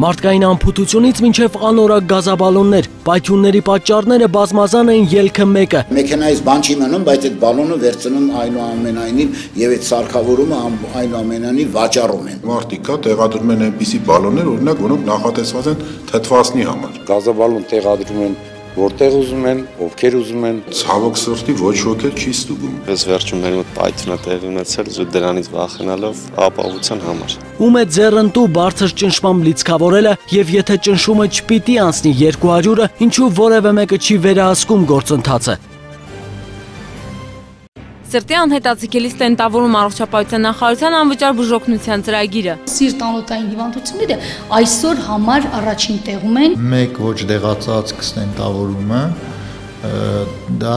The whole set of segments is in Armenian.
Մարդկային անփութությունից մինչև անորակ գազաբալոններ, պայթյունների պատճառները բազմազան են, ելքը մեկը։ Մեքենայից բան չի մնում, բայց այդ բալոնը վերցնում այնուամենայնիվ եւ այդ սարքավորումը այնուամենայնիվ վաճառում են։ Մարդիկ կա տեղադրում են այնպիսի բալոններ, օրինակ, որոնք նախատեսված են թթվասնի համար։ Գազաբալոն տեղադրում են որտեղ ուզում են, ովքեր ուզում են։ Ցավոք սրտի ոչ ոք չի ստուգում։ Պես վերջում մեր մոտ պայթյուն է տեղի ունեցել, դրանից վախենալով ապահովության համար։ Ում է ձեռնտու բարձր ճնշմամբ լիցքավորելը եւ եթե ճնշումը չպիտի անցնի 200-ը, ինչու որևէ մեկը չի վերահսկում գործընթացը։ Սրտի անհետաձգելի ստենտավորում առողջապահության նախարարության անվճար բուժօգնության ծրագիրը։ Սիրտ-անոթային հիվանդությունները այսօր համար առաջին տեղում են։ Մեկ ոչ դեղացած ստենտավորումը դա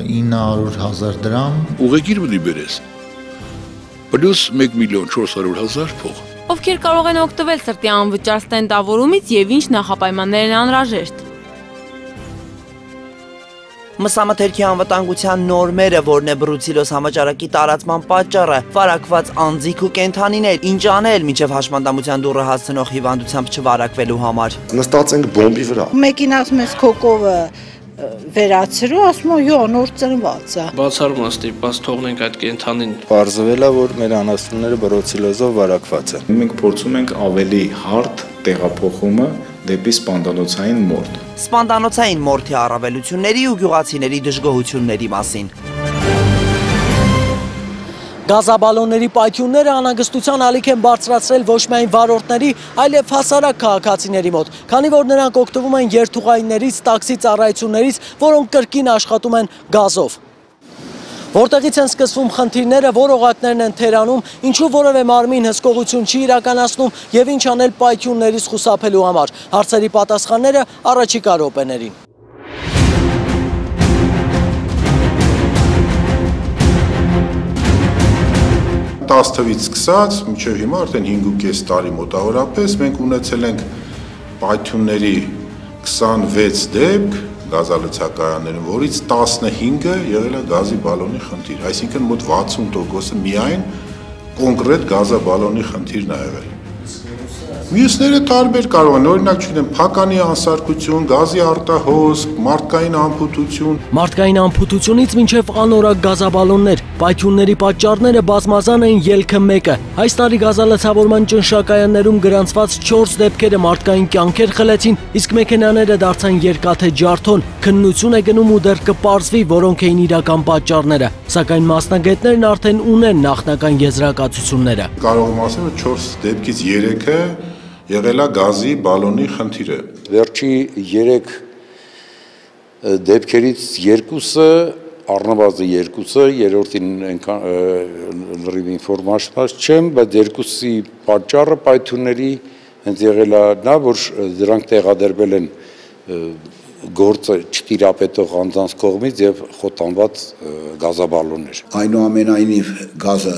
900,000 դրամ։ Ուղղակի մի բերես։ Պլյուս 1,400,000 փող։ Ովքեր կարող են օգտվել սրտի անվճար ստենտավորումից եւ ինչ նախապայմաններ են անհրաժեշտ։ Մսամթերքի անվտանգության նորմերը, որն է բրուցիլոզ համաճարակի տարածման պատճառը, վարակված անձիկ ու կենդանիներ, ինչ անել մինչև հաշմանդամության դուռը հասցնող հիվանդությամբ չվարակվելու համար։ Նստած ենք բոմբի վրա։ Մեկին ասում ես քո կովը վերացրու, ասում եմ յո նոր ծնված է։ Բացառում ստիպված թողնենք այդ կենդանին։ Պարզվել է, որ մեր անասունները բրուցիլոզով վարակված են։ Մենք փորձում ենք ավելի հարթ տեղափոխումը դեպի սպանդանոցային մորթ։ Սպանդանոցային մորթի առավելությունների ու գյուղացիների դժգոհությունների մասին։ Գազաբալոնների պայթյունները անհանգստության ալիք են բարձրացրել ոչ միայն վարորդների, այլև հասարակ քաղաքացիների մոտ, քանի որ նրանք օգտվում են երթուղայիններից, տաքսի ծառայություններից, որոնք կրկին աշխատում են գազով։ Որտեղից են սկսվում խնդիրները, որ օղակներն են թերանում, ինչու որևէ մարմին հսկողություն չի իրականացնում եւ ինչ անել պայթյուններից խուսափելու համար։ Հարցերի պատասխանները առաջիկա րոպեներին։ 10 թվից սկսած, մինչև հիմա արդեն 5.5 տարի մոտավորապես մենք ունեցել ենք պայթյունների 26 դեպք գազալցակայաններում, որից 15-ը եղել է գազի բալոնի խնդիր, այսինքն մոտ 60%-ը միայն կոնկրետ գազաբալոնի խնդիրն է եղել։ Մյուսները տարբեր կարող են, օրինակ չգիտեմ, փականի անսարքություն, գազի արտահոսք, մարդկային անփութություն։ Մարդկային անփութությունից մինչև անորակ գազաբալոններ, պայթյունների պատճառները բազմազան են, ելքը մեկը։ Այս տարի գազալցավորման ճնշակայաններում գրանցված 4 դեպքերը մարդկային կյանքեր խլեցին, իսկ մեքենաները դարձան երկաթե ջարդոն։ Քննություն է գնում ու դեռ կպարզվի, որոնք էին իրական պատճառները, սակայն մասնագետներն արդեն ունեն նախնական եզրակացությունները։ Կարող եմ ասել, որ 4 դեպքից 3-ը եղել է գազի բալոնի խնդիրը։ Վերջի 3 դեպքերից 2-ը, առնվազն 2-ը, երրորդին լրիվ ինֆորմացիա չեմ, բայց 2-ի պատճառը պայթյունների հենց եղել է նա, որ դրանք տեղադրվել են գործը չտիրապետող անձանց կողմից եւ խոտանված գազաբալոններ։ Այնուամենայնիվ գազը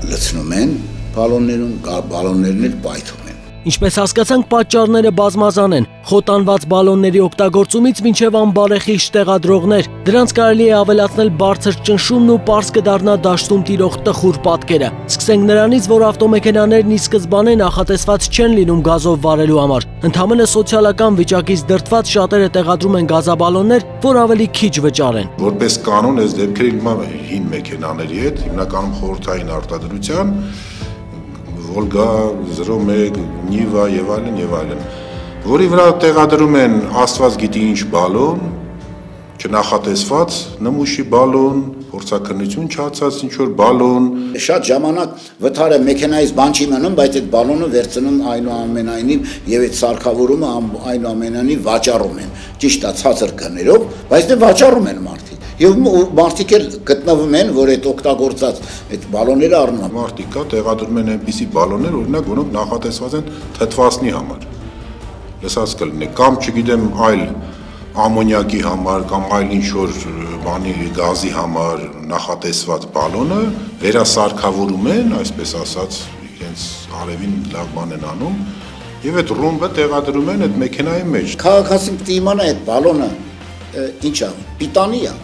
լցնում են բալոններում, բալոններն էլ պայթում են։ Ինչպես հասկացանք, պատճառները բազմազան են, խոտանված բալոնների օգտագործումից մինչև անբարեխիղճ տեղադրողներ, դրանց կարելի է ավելացնել բարձր ճնշումն ու պարզ կդառնա դաշտում տիրող տխուր պատկերը։ Սկսենք նրանից, որ ավտոմեքենաներն ի սկզբանե նախատեսված չեն լինում գազով վարելու համար։ Ընդհանրապես սոցիալական վիճակից դրդված շատերը տեղադրում են գազաբալոններ, որ ավելի քիչ վճար են։ Որպես կանոն, այս դեպքերը հին մեքենաների հետ, հիմնականում խորհրդային արտադրության, Volga, 01, Niva եւ այլն, որի վրա տեղադրում են աստված գիտի ինչ բալոն, չնախատեսված նմուշի բալոն, փորձաքննություն չացած ինչ որ բալոն։ Շատ ժամանակ վթարը մեքենայից բան չի մնում, բայց այդ բալոնը վերցնում այնուամենայնիվ եւ այդ սարքավորումը այնուամենայնիվ վաճառում են։ Ճիշտ է, ցածր գներով, բայց դե վաճառում են մարդիկ։ Եվ մարդիկ էլ գտնվում են, որ այդ օգտագործած այդ բալոնները առնում են։ Մարդիկ կա տեղադրում են այնպիսի բալոններ, օրինակ, որոնք նախատեսված են թթվասնի համար։ Լսած կլինի, կամ չգիտեմ, այլ ամոնիակի համար կամ այլ ինչ-որ բանի գազի համար նախատեսված բալոնը վերասարքավորում են, այսպես ասած, իրենց արևին լավ բան են անում, եւ այդ ռումբը տեղադրում են այդ մեքենայի մեջ։ Քաղաքացին պիտի իմանա այդ բալոնը ինչ է, պիտանի է,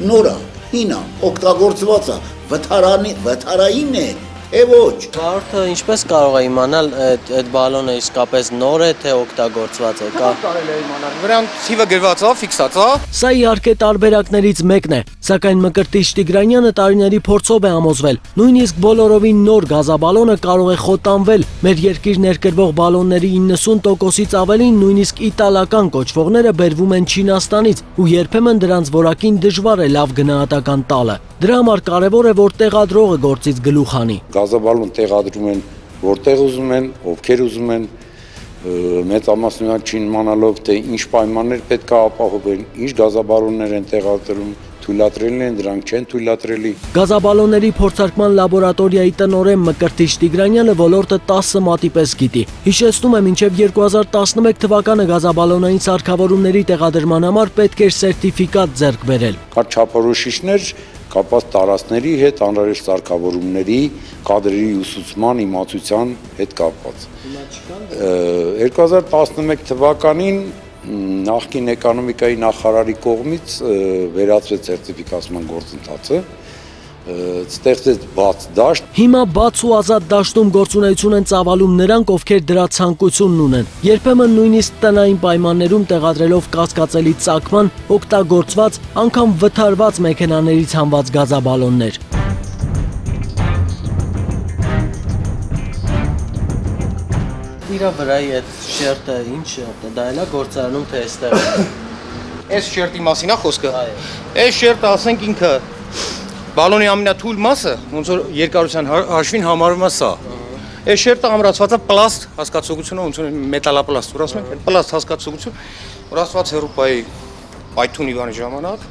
նոր է, հին է, օգտագործված է, վթարային է, Ոչ։ Վարորդը ինչպես կարող է իմանալ այդ բալոնը իսկապես նոր է, թե օգտագործված է, կա։ Կարելի է իմանալ։ Վրան թիվը գրված է, ֆիքսած է։ Սա իհարկե տարբերակներից մեկն է, սակայն Մկրտիչ Տիգրանյանը տարիների փորձով է համոզվել, նույնիսկ բոլորովին նոր գազաբալոնը կարող է խոտանվել։ Մեր երկիր ներկրվող բալոնների 90%-ից ավելին նույնիսկ իտալական կոչվողները բերվում են Չինաստանից ու երբեմն դրանց որակին դժվար է լավ գնահատական տալը։ Դրա համար կարևոր է, որ տեղադրողը գործից գլուխ հանի։ Գազաբալոն տեղադրում են որտեղ ուզում են, ովքեր ուզում են, մեծամասնություն չիմանալով թե ինչ պայմաններ պետք է ապահովեն, ինչ գազաբալոններ են տեղադրում, թույլատրելի են, դրանք չեն թույլատրելի։ Գազաբալոնների փորձարկման լաբորատորիայի տնօրեն Մկրտիչ Տիգրանյանը ոլորտը 10 մատի պես գիտի։ Հիշեցնում է, մինչև 2011 թվականը գազաբալոնային սարքավորումների տեղադրման համար պետք էր սերտիֆիկատ ձեռք բերել։ Կա չափորոշիչներ կապված տարածքների հետ, անհրաժեշտ սարքավորումների, կադրերի ուսուցման, իմացության հետ կապված։ 2011 թվականին նախկին էկոնոմիկայի նախարարի կողմից վերացվեց սերտիֆիկացման գործընթացը, ստեղծեց բաց դաշտ։ Հիմա բաց ու ազատ դաշտում գործունեություն են ծավալում նրանք, ովքեր դրա ցանկությունն ունեն։ Երբեմն նույնիսկ տնային պայմաններում տեղադրելով կասկածելի ծագման, օգտագործված, անգամ վթարված մեքենաներից հանված գազաբալոններ։ Իրա վրայի այդ շերտը ինչ շերտ է, դա էլա գործարանում թե այստեղ է։ Այս շերտի մասին է խոսքը։ Այս շերտը ասենք ինքը բալոնի ամենաթույլ մասը, ոնց որ երկարության հաշվին համարվում է սա։ Այս շերտը ամրացված է պլաստ հասկացողությունը, ոնց որ մետալապլաստ, որ ասում են, պլաստ հասկացողություն, որ ասված հերոպայի պայթունի բանի ժամանակ,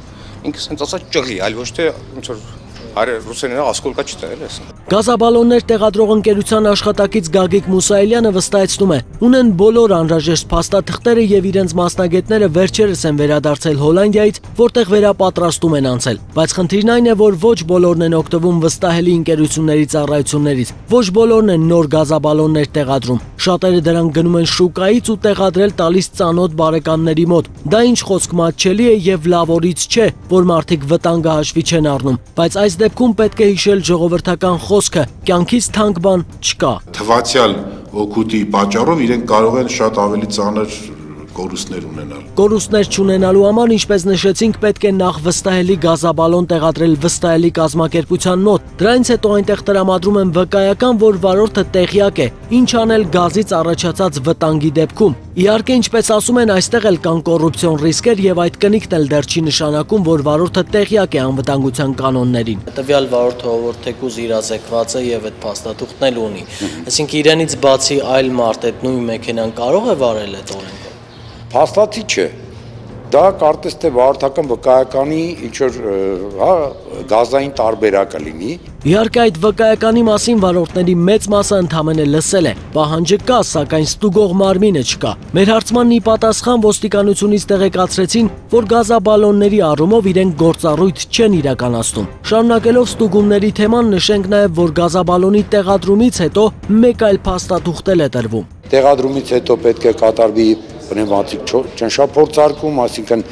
ինքը սենց ասած ճղի, այլ ոչ թե ոնց որ ռուսերենը ասկոլկա չտել էս։ Գազաբալոններ տեղադրող ընկերության աշխատակից Գագիկ Մուսայելյանը վստահեցնում է, ունեն բոլոր անհրաժեշտ փաստաթղթերը եւ իրենց մասնագետները վերջերս են վերադարձել Հոլանդիայից, որտեղ վերապատրաստում են անցել, բայց խնդիրն այն է, որ ոչ բոլորն են օգտվում վստահելի ընկերությունների ծառայություններից, ոչ բոլորն են նոր գազաբալոններ տեղադրում, շատերը դրանք գնում են շուկայից ու տեղադրել տալիս ծանոթ բարեկամների մոտ։ Դա ինչ խոսք մատչելի է եւ լավորից չէ, որ մարդիկ վտանգը հաշվի չեն առնում, բայց այս դեպքում պետք է հիշել ժողովրդական խոսքը՝ կյանքից թանկ բան չկա։ Թվացյալ օգուտի պատճառով իրենք կարող են շատ ավելի ծանր կորուստներ ունենալ։ Կորուստներ չունենալու համար, ինչպես նշեցինք, պետք է նախ վստահելի գազաբալոն տեղադրել վստահելի կազմակերպության մոտ։ Դրանից հետո այնտեղ տրամադրում են վկայական, որ վարորդը տեղյակ է, ինչ անել գազից առաջացած վտանգի դեպքում։ Իհարկե, ինչպես ասում են, այստեղ էլ կան կոռուպցիոն ռիսկեր եւ այդ կնիքն էլ դեռ չի նշանակում, որ վարորդը տեղյակ է անվտանգության կանոններին։ Տվյալ վարորդը ով թեկուզ իրազեկված է եւ այդ փաստաթուղթն էլ ունի։ Այսինքն իրենից բացի այլ մարդ այդ նույն մեքենան կարող է վարել այդ օրենքը։ Փաստացի չէ։ Դա կարծես թե վարորդական վկայականի ինչ որ գազային տարբերակը լինի։ Իհարկե այդ վկայականի մասին վարորդների մեծ մասը ընդամենը լսել է։ Պահանջը կա, սակայն ստուգող մարմինը չկա։ Մեր հարցմանն ի պատասխան ոստիկանությունից տեղեկացրեցին, որ գազաբալոնների առումով իրենք գործառույթ չեն իրականացնում։ Շարունակելով ստուգումների թեման, նշենք նաև, որ գազաբալոնի տեղադրումից հետո մեկ այլ փաստաթուղթ է տրվում։ Տեղադրումից հետո պետք է կատարվի պնևմատիկ ճնշափորձարկում, այսինքն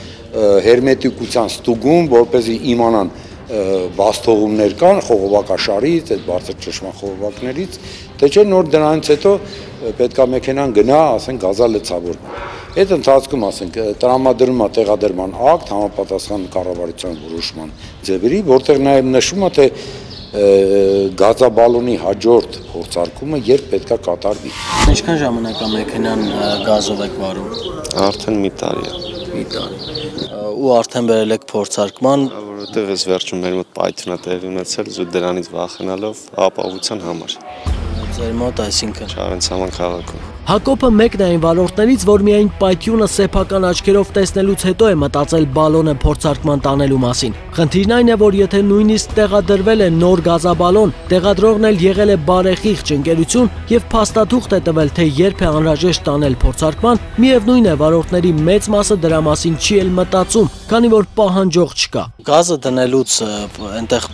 հերմետիկության ստուգում, որպեսզի իմանան բաստողումներ կան խողովակաշարից, այդ բարձր ճնշման խողովակներից, թե չէ նոր դրանից հետո պետք է մեքենան գնա, ասենք գազա լցավորման։ Այդ ընթացքում, ասենք, տրամադրում է տեղադրման ակտ համապատասխան կառավարության որոշման ձևերի, որտեղ նաև նշվում է, թե գազաբալոնի հաջորդ փորձարկումը երբ պետք է կատարվի։ Ինչքան ժամանակ է մեքենան գազով եք վարում։ Արդեն մի տարի է։ Մի տարի։ Ու արդեն բերել եք փորձարկման, որովհետև այս վերջում մեր մոտ պայթյուն է տեղի ունեցել, ու դրանից վախենալով ապահովության համար։ Ձեր մոտ, այսինքն Շարենցաման քաղաքում։ Հակոբը մեկն է այն վարորդներից, որ միայն պայթյունը սեփական աչքերով տեսնելուց հետո է մտածել բալոնը փորձարկման տանելու մասին։ Խնդիրն այն է, որ եթե նույնիսկ տեղադրվել է նոր գազաբալոն, տեղադրողն էլ եղել է բարեխիղճ ընկերություն եւ փաստաթուղթ է տվել, թե երբ է անհրաժեշտ տանել փորձարկման, միևնույն է վարորդների մեծ մասը դրա մասին չի էլ մտածում, քանի որ պահանջող չկա։ Գազը դնելուց այնտեղ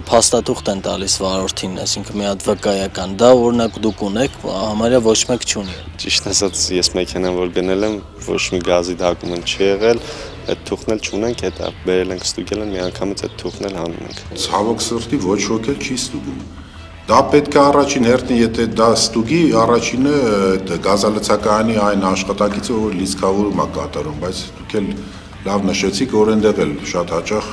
փաստաթուղթ են տալիս վարորդին, այսինքն մի հատ վկայական, դա օրինակ դուք ունեք, համարյա ոչ մեկ չունի։ Ճիշտ ասած, ես մեքենան որ գնել եմ, ոչ մի գազի դակումենտ չի եղել, այդ թուղթն էլ չունենք, հետո բերել ենք ստուգել են, մի անգամից այդ թուղթն էլ հանում ենք։ Ցավոք սրտի ոչ ոք էլ չի ստուգում։ Դա պետք է առաջին հերթին, եթե դա ստուգի, առաջինը գազալցակայանի այն աշխատակիցը, որ լիցքավորում է կատարում, բայց դուք էլ լավ նշեցիք, որ այնտեղ էլ շատ հաճախ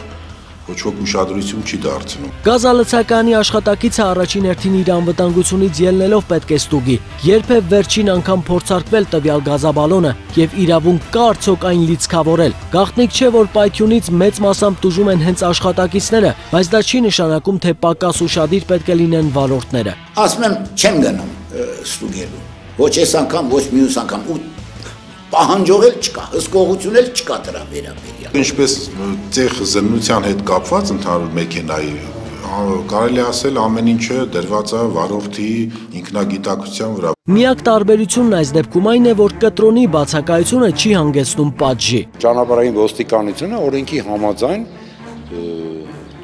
ոչ ոք ուշադրություն չի դարձնում։ Գազալցակայանի աշխատակիցը առաջին հերթին իր անվտանգությունից ելնելով պետք է ստուգի, երբ է վերջին անգամ փորձարկվել տվյալ գազաբալոնը եւ իրավունք կա արդյոք այն լիցքավորել։ Գաղտնիք չէ, որ պայթյունից մեծ մասամբ տուժում են հենց աշխատակիցները, բայց դա չի նշանակում, թե պակաս ուշադիր պետք է լինեն վարորդները։ Ասում եմ, չեմ գնում ստուգելու։ Ոչ այս անգամ, ոչ մյուս անգամ ու պահանջող էլ չկա, հսկողություն էլ չկա դրա վերաբերյալ։ Ինչպես ցեխ զննության հետ կապված ընդհանուր մեքենայի, կարելի ասել ամեն ինչը դրված է վարորդի ինքնագիտակցության վրա։ Միակ տարբերությունն այս դեպքում այն է, որ կտրոնի բացակայությունը չի հանգեցնում պատժի։ Ճանապարհային ոստիկանությունը օրենքի համաձայն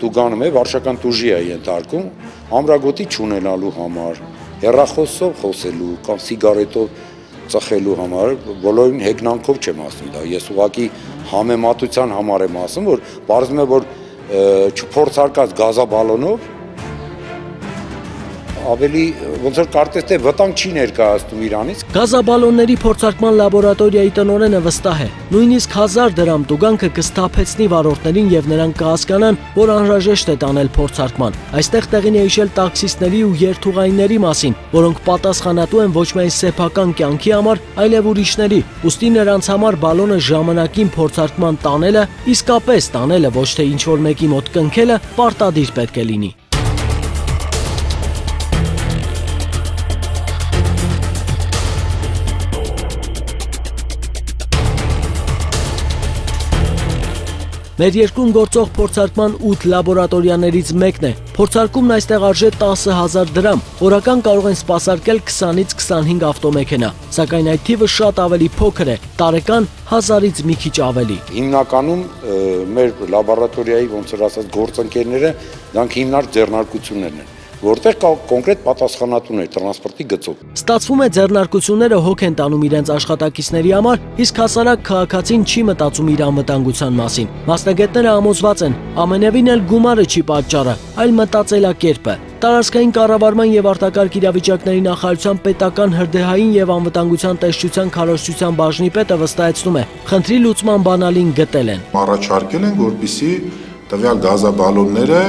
տուգանում է, վարչական տուժի է ենթարկում ամրագոտի չունենալու համար, հեռախոսով խոսելու կամ սիգարետով ծխելու համար, բոլորին հեգնանքով չեմ ասում դա, ես ուղղակի համեմատության համար եմ ասում, որ պարզվում է, որ չփորձարկած գազաբալոնով ավելի ոնց որ կարծես թե վտանգ չի ներկայացնում իրանից։ Գազաբալոնների փորձարկման լաբորատորիայի տնօրենը վստահ է, նույնիսկ 1000 դրամ տուգանքը կսթափեցնի վարորդներին եւ նրանք կհասկանան, որ անհրաժեշտ է տանել փորձարկման։ Այստեղ տեղին է հիշել տաքսիստների ու երթուղայինների մասին, որոնք պատասխանատու են ոչ միայն սեփական կյանքի համար, այլև ուրիշների։ Ուստի նրանց համար բալոնը ժամանակին փորձարկման տանելը, իսկապես տանելը, ոչ թե ինչ-որ մեկի մոտ կնքելը պարտադիր պետք է լինի։ Մեր երկրում գործող փորձարկման 8 լաբորատորիաներից մեկն է։ Փորձարկումն այստեղ արժե 10,000 դրամ, օրական կարող են սպասարկել 20-ից 25 ավտոմեքենա, սակայն այդ թիվը շատ ավելի փոքր է, տարեկան 1000-ից մի քիչ ավելի։ Հիմնականում մեր լաբորատորիայի ոնց որ ասած գործընկերները դրանք հիմնարկ ձեռնարկություններն են, որտեղ կա կոնկրետ պատասխանատուներ տրանսպորտի գծով։ Ստացվում է ձեռնարկությունները հոգ են տանում իրենց աշխատակիցների համար, իսկ հասարակ քաղաքացին չի մտածում իր անվտանգության մասին։ Մասնագետները համոզված են, ամենևին էլ գումարը չի պատճառը, այլ մտածելակերպը։ Տարածքային կառավարման եւ արտակարգ իրավիճակների նախարարության պետական հրդեհային եւ անվտանգության տեսչության քարոզչության բաժնի պետը վստահեցնում է, խնդրի լուծման բանալին գտել են։ Առաջարկել են, որպեսզի տվյալ գազաբալոնները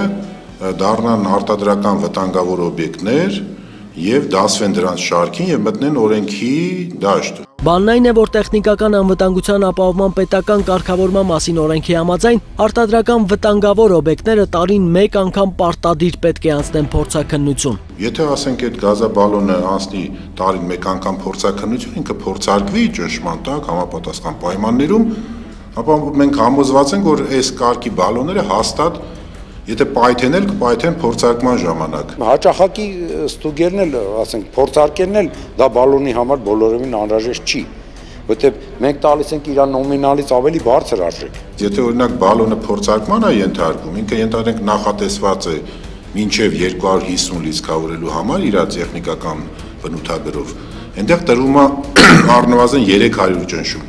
դառնան արտադրական վտանգավոր օբյեկտներ եւ դասվեն դրանց շարքին եւ մտնեն օրենքի դաշտ։ Բանն այն է, որ տեխնիկական անվտանգության ապահովման պետական կարգավորման մասին օրենքի համաձայն արտադրական վտանգավոր օբյեկտները տարին մեկ անգամ պարտադիր պետք է անցնեն փորձաքննություն։ Եթե ասենք այդ գազաբալոնը անցնի տարին մեկ անգամ փորձաքննություն, ինքը փորձարկվի ճնշման տակ համապատասխան պայմաններում, ապա մենք համոզված ենք, որ այս կարգի բալոնները հաստատ եթե պայթեն էլ կպայթեն փորձարկման ժամանակ։ Հաճախակի ստուգերն էլ, ասենք, փորձարկելն էլ դա բալոնի համար բոլորովին անհրաժեշտ չի, որտեղ մենք տալիս ենք իր նոմինալից ավելի բարձր արժեք։ Եթե օրինակ բալոնը փորձարկման է ենթարկվում, ինքը ենթադրենք նախատեսված է մինչև 250 լիցքավորելու համար իր տեխնիկական բնութագրով, այնտեղ տրվում է առնվազն 300 ճնշում,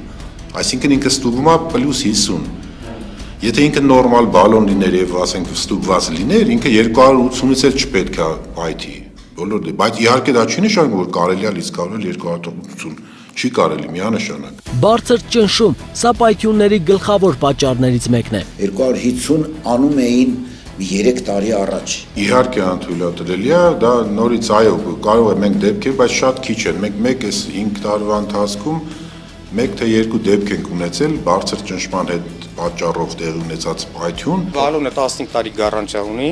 այսինքն ինքը ստուգվում է +50։ Եթե ինքը նորմալ բալոն լիներ եւ ասենք ստուգված լիներ, ինքը 280-ից էլ չպետք է պայթի։ Բոլոր, բայց իհարկե դա չի նշանակում, որ կարելի է լիցքավորել 280, չի կարելի միանշանակ։ Բարձր ճնշում, սա պայթյունների գլխավոր պատճառներից մեկն է։ 250 անում էին 3 տարի առաջ։ Իհարկե անթույլատրելի է, դա նորից այո, կարող է մենք դեպքեր, բայց շատ քիչ են։ Մենք մեկ էս 5 տարվա ընթացքում 1 թե 2 դեպք ենք ունեցել բարձր ճնշման հետ պատճառով տեղի ունեցած պայթյուն։ Բալոնը 15 տարի գարանտիա ունի,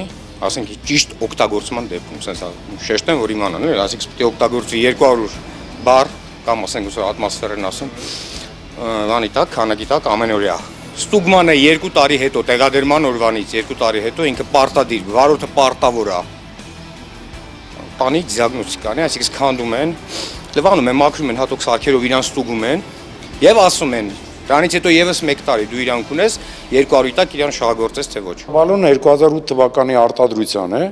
ասենք ճիշտ օգտագործման դեպքում, ասենք շեշտեմ, որ իմանան, ասենք պետք է օգտագործվի 200 բար կամ ասենք ուսը ատմոսֆերն ասում, վանի տակ, քանակի տակ ամենօրյա։ Ստուգմանը 2 տարի հետո, տեղադրման օրվանից 2 տարի հետո ինքը պարտադիր, վարորդը պարտավոր է։ Տանի դիագնոստիկան է, այսինքն քանդում են, լվանում են, մաքրում են հատուկ սարքերով իրան ստուգում են եւ ասում են դրանից հետո եւս 1 տարի դու իրանք ունես 200-ի տակ իրան շահագործես թե ոչ։ Բալոնը 2008 թվականի արտադրության է։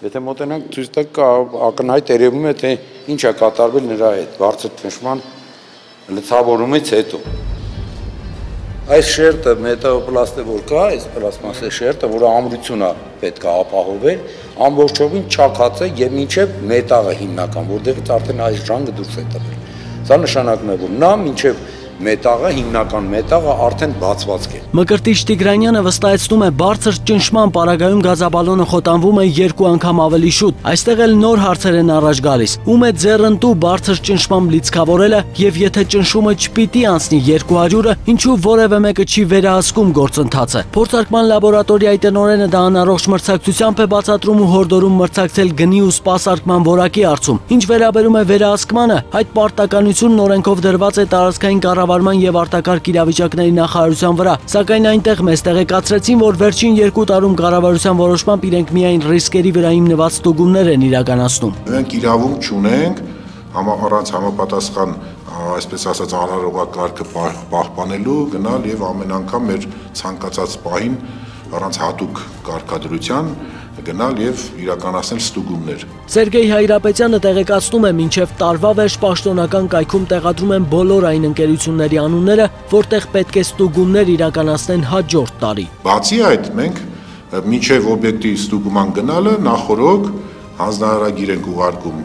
Եթե մոտենանք ցույց տակ ակնհայտ երևում է թե ինչ է կատարվել նրա հետ բարձր ճնշման լցավորումից հետո։ Այս շերտը մետաղոպլաստը որ կա, այս պլաստմասե շերտը, որը ամրությունը պետք է ապահովել, ամբողջովին չափած է եւ մինչեւ մետաղը հիմնական, որտեղից արդեն այս ժանգը դուրս է տվել։ Սա նշանակում է, որ նա մինչեւ մետաղը, հիմնական մետաղը արդեն բացվածք է։ Մկրտիչ Տիգրանյանը վստահեցնում է, բարձր ճնշման պարագայում գազաբալոնը խոտանվում է 2 անգամ ավելի շուտ։ Այստեղ էլ նոր հարցեր են առաջ գալիս։ Ում է ձեռնտու բարձր ճնշմամբ լիցքավորելը եւ եթե ճնշումը չպիտի անցնի 200-ը, ինչու որևէ մեկը չի վերահսկում գործընթացը։ Փորձարկման լաբորատորիայի տնօրենը դա անառողջ մրցակցությամբ է բացատրում ու հորդորում մրցակցել գնի ու սպասարկման որակի հարցում։ Ինչ վերաբերում է վերահսկմանը, այդ պարտականությունն օրենքով դրված է տարածքային կառավարման եւ արտակարգ իրավիճակների նախարարության վրա, սակայն այնտեղ մեզ տեղեկացրեցին, որ վերջին 2 տարում կառավարության որոշմամբ իրենք միայն ռիսկերի վրա հիմնված ստուգումներ են իրականացնում։ Մենք իրավունք չունենք առանց համապատասխան, այսպես ասած, անհրաժեշտակարգը պահպանելու գնալ եւ ամեն անգամ մեր ցանկացած պահին առանց հատուկ կարգադրության գնալ եւ իրականացնել ստուգումներ։ Սերգեյ Հայրապետյանը տեղեկացնում է, մինչև տարվա վերջ պաշտոնական կայքում տեղադրում են բոլոր այն ընկերությունների անունները, որտեղ պետք է ստուգումներ իրականացնեն հաջորդ տարի։ Բացի այդ, մենք մինչև օբյեկտի ստուգման գնալը նախորոք հանձնարարագիր ենք ուղարկում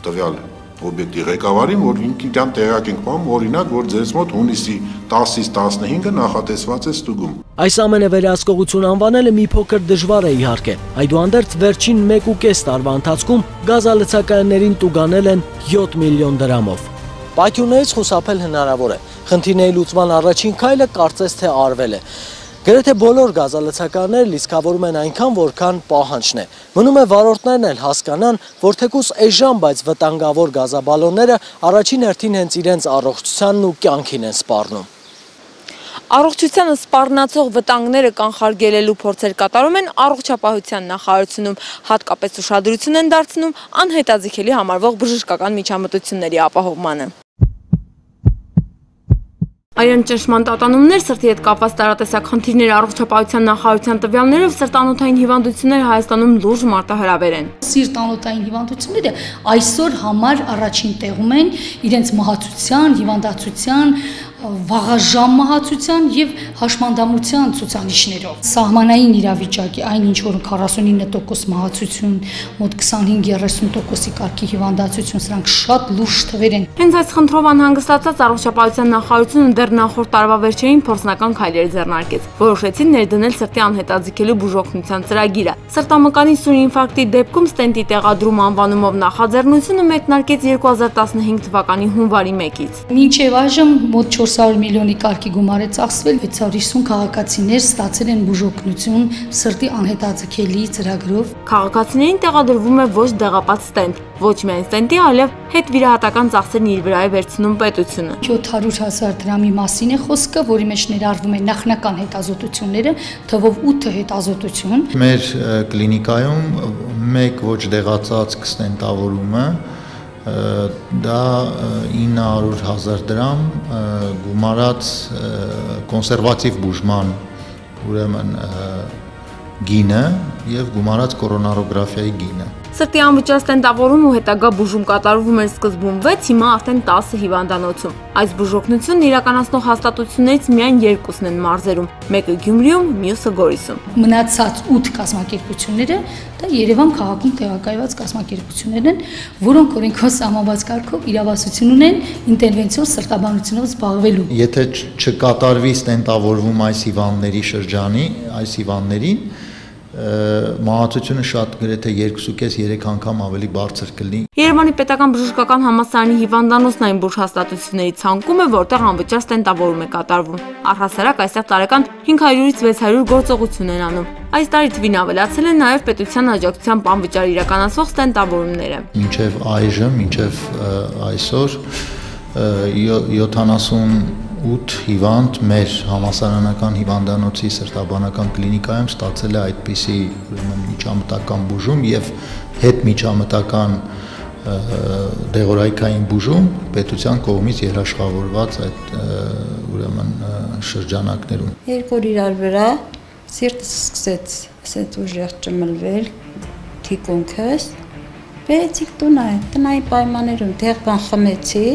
տվյալ օբյեկտի ղեկավարին, որ ինքնին տեղյակ ենք պահում, օրինակ, որ ձեզ մոտ հունիսի 10-ից 15-ը նախատեսված է ստուգում։ Այս ամենը վերահսկողություն անվանելը մի փոքր դժվար է իհարկե։ Այդուհանդերձ վերջին 1.5 տարվա ընթացքում գազալցակայաններին տուգանել են 7 միլիոն դրամով։ Պայթյուններից խուսափել հնարավոր է։ Խնդիրների լուծման առաջին քայլը կարծես թե արվել է։ Գրեթե բոլոր գազալցականները լիցքավորում են այնքան, որքան պահանջն է։ Մնում է վարորդներն էլ հասկանան, որ թեկուզ էժան, բայց վտանգավոր գազաբալոնները առաջին հերթին հենց իրենց առողջությանն ու կյանքին են սպառնում։ Առողջությանը սպառնացող վտանգները կանխարգելելու փորձեր կատարում են առողջապահության նախարարությունում, հատկապես ուշադրություն են դարձնում անհետաձգելի համարվող բժշկական միջամտությունների ապահովմանը։ Այրեն ճնշման տատանումներ, սրտի հետ կապված տարատեսակ խնդիրներ, առողջապահության նախարարության տվյալներով սրտանոթային հիվանդությունները Հայաստանում լուրջ մարտահրավեր են։ Սիրտանոթային հիվանդությունները այսօր համար առաջին տեղում են իրենց մահացության, հիվանդացության, վաղաժամ մահացության եւ հաշմանդամության ցուցանիշներով։ Սահմանային իրավիճակի, այն ինչ որ 49% մահացություն, մոտ 25-30%-ի կարգի հիվանդացություն, սրանք շատ լուրջ թվեր են։ Հենց այս խնդրով անհանգստացած առողջապահության նախարարությունը դեռ նախորդ տարվա վերջերին փորձնական քայլեր ձեռնարկեց։ Որոշեցին ներդնել սրտի անհետաձգելու բուժօգնության ծրագիրը։ Սրտամկանի սույն ինֆարկտի դեպքում ստենտի տեղադրում անվանումով նախաձեռնությունը մեկնարկեց 2015 թվականի հունվարի 1-ից։ Մինչև այժմ մոտ 400 միլիոնի կարգի գումար է ծախսվել, 650 քաղաքացիներ ստացել են բուժօգնություն սրտի անհետաձգելի ծրագրով։ Քաղաքացիներին տեղադրվում է ոչ դեղապատ ստենտ, ոչ միայն ստենտի, այլև հետվիրահատական ծախսերն իր վրա է վերցնում պետությունը։ 700,000 դրամի մասին է խոսքը, որի մեջ ներառվում են նախնական հետազոտությունները, թվով 8 հետազոտություն։ Մեր կլինիկայում մեկ ոչ դեղացած ստենտավորումը դա 900,000 դրամ գումարած կոնսերվատիվ բուժման ուրեմն գինը եւ գումարած կորոնարոգրաֆիայի գինը։ Սրտի անվճար ստենտավորում ու հետագա բուժում կատարվում էր սկզբում 6, հիմա արդեն 10 հիվանդանոցում։ Այս բուժօգնությունն իրականացնող հաստատություններից միայն 2-ն են մարզերում, մեկը Գյումրիում, մյուսը Գորիսում։ Մնացած 8 կազմակերպությունները դա Երևան քաղաքում տեղակայված կազմակերպություններ են, որոնք օրենքով սահմանված կարգով իրավասություն ունեն ինտերվենցիոն սրտաբանությունով զբաղվելու։ Եթե չկատարվի ստենտավորվում այս հիվանդների շրջանի, այս հիվանդներին մահացությունը շատ գրեթե 2.5-3 անգամ ավելի բարձր կլինի։ Երևանի պետական բժշկական համալսարանի հիվանդանոցն այն բուժհաստատությունների ցանկում է, որտեղ անվճար ստենտավորում է կատարվում։ Առհասարակ այստեղ տարեկան 500-ից 600 գործողություն են անում։ Այս տարի թվին ավելացել են նաև պետության աջակցությամբ անվճար իրականացվող ստենտավորումները։ Մինչև այժմ, մինչև այսօր 78 հիվանդ մեր համալսարանական հիվանդանոցի սրտաբանական կլինիկայում ստացել է այդպիսի միջամտական բուժում եւ հետմիջամտական դեղորայքային բուժում պետության կողմից երաշխավորված այդ ուրեմն շրջանակներում։ Երկու օր իրար վրա սիրտս սկսեց ասած ուժեղ ճմլվել թիկունքս, բերեցիք տնային պայմաններում դեղան խմեցի,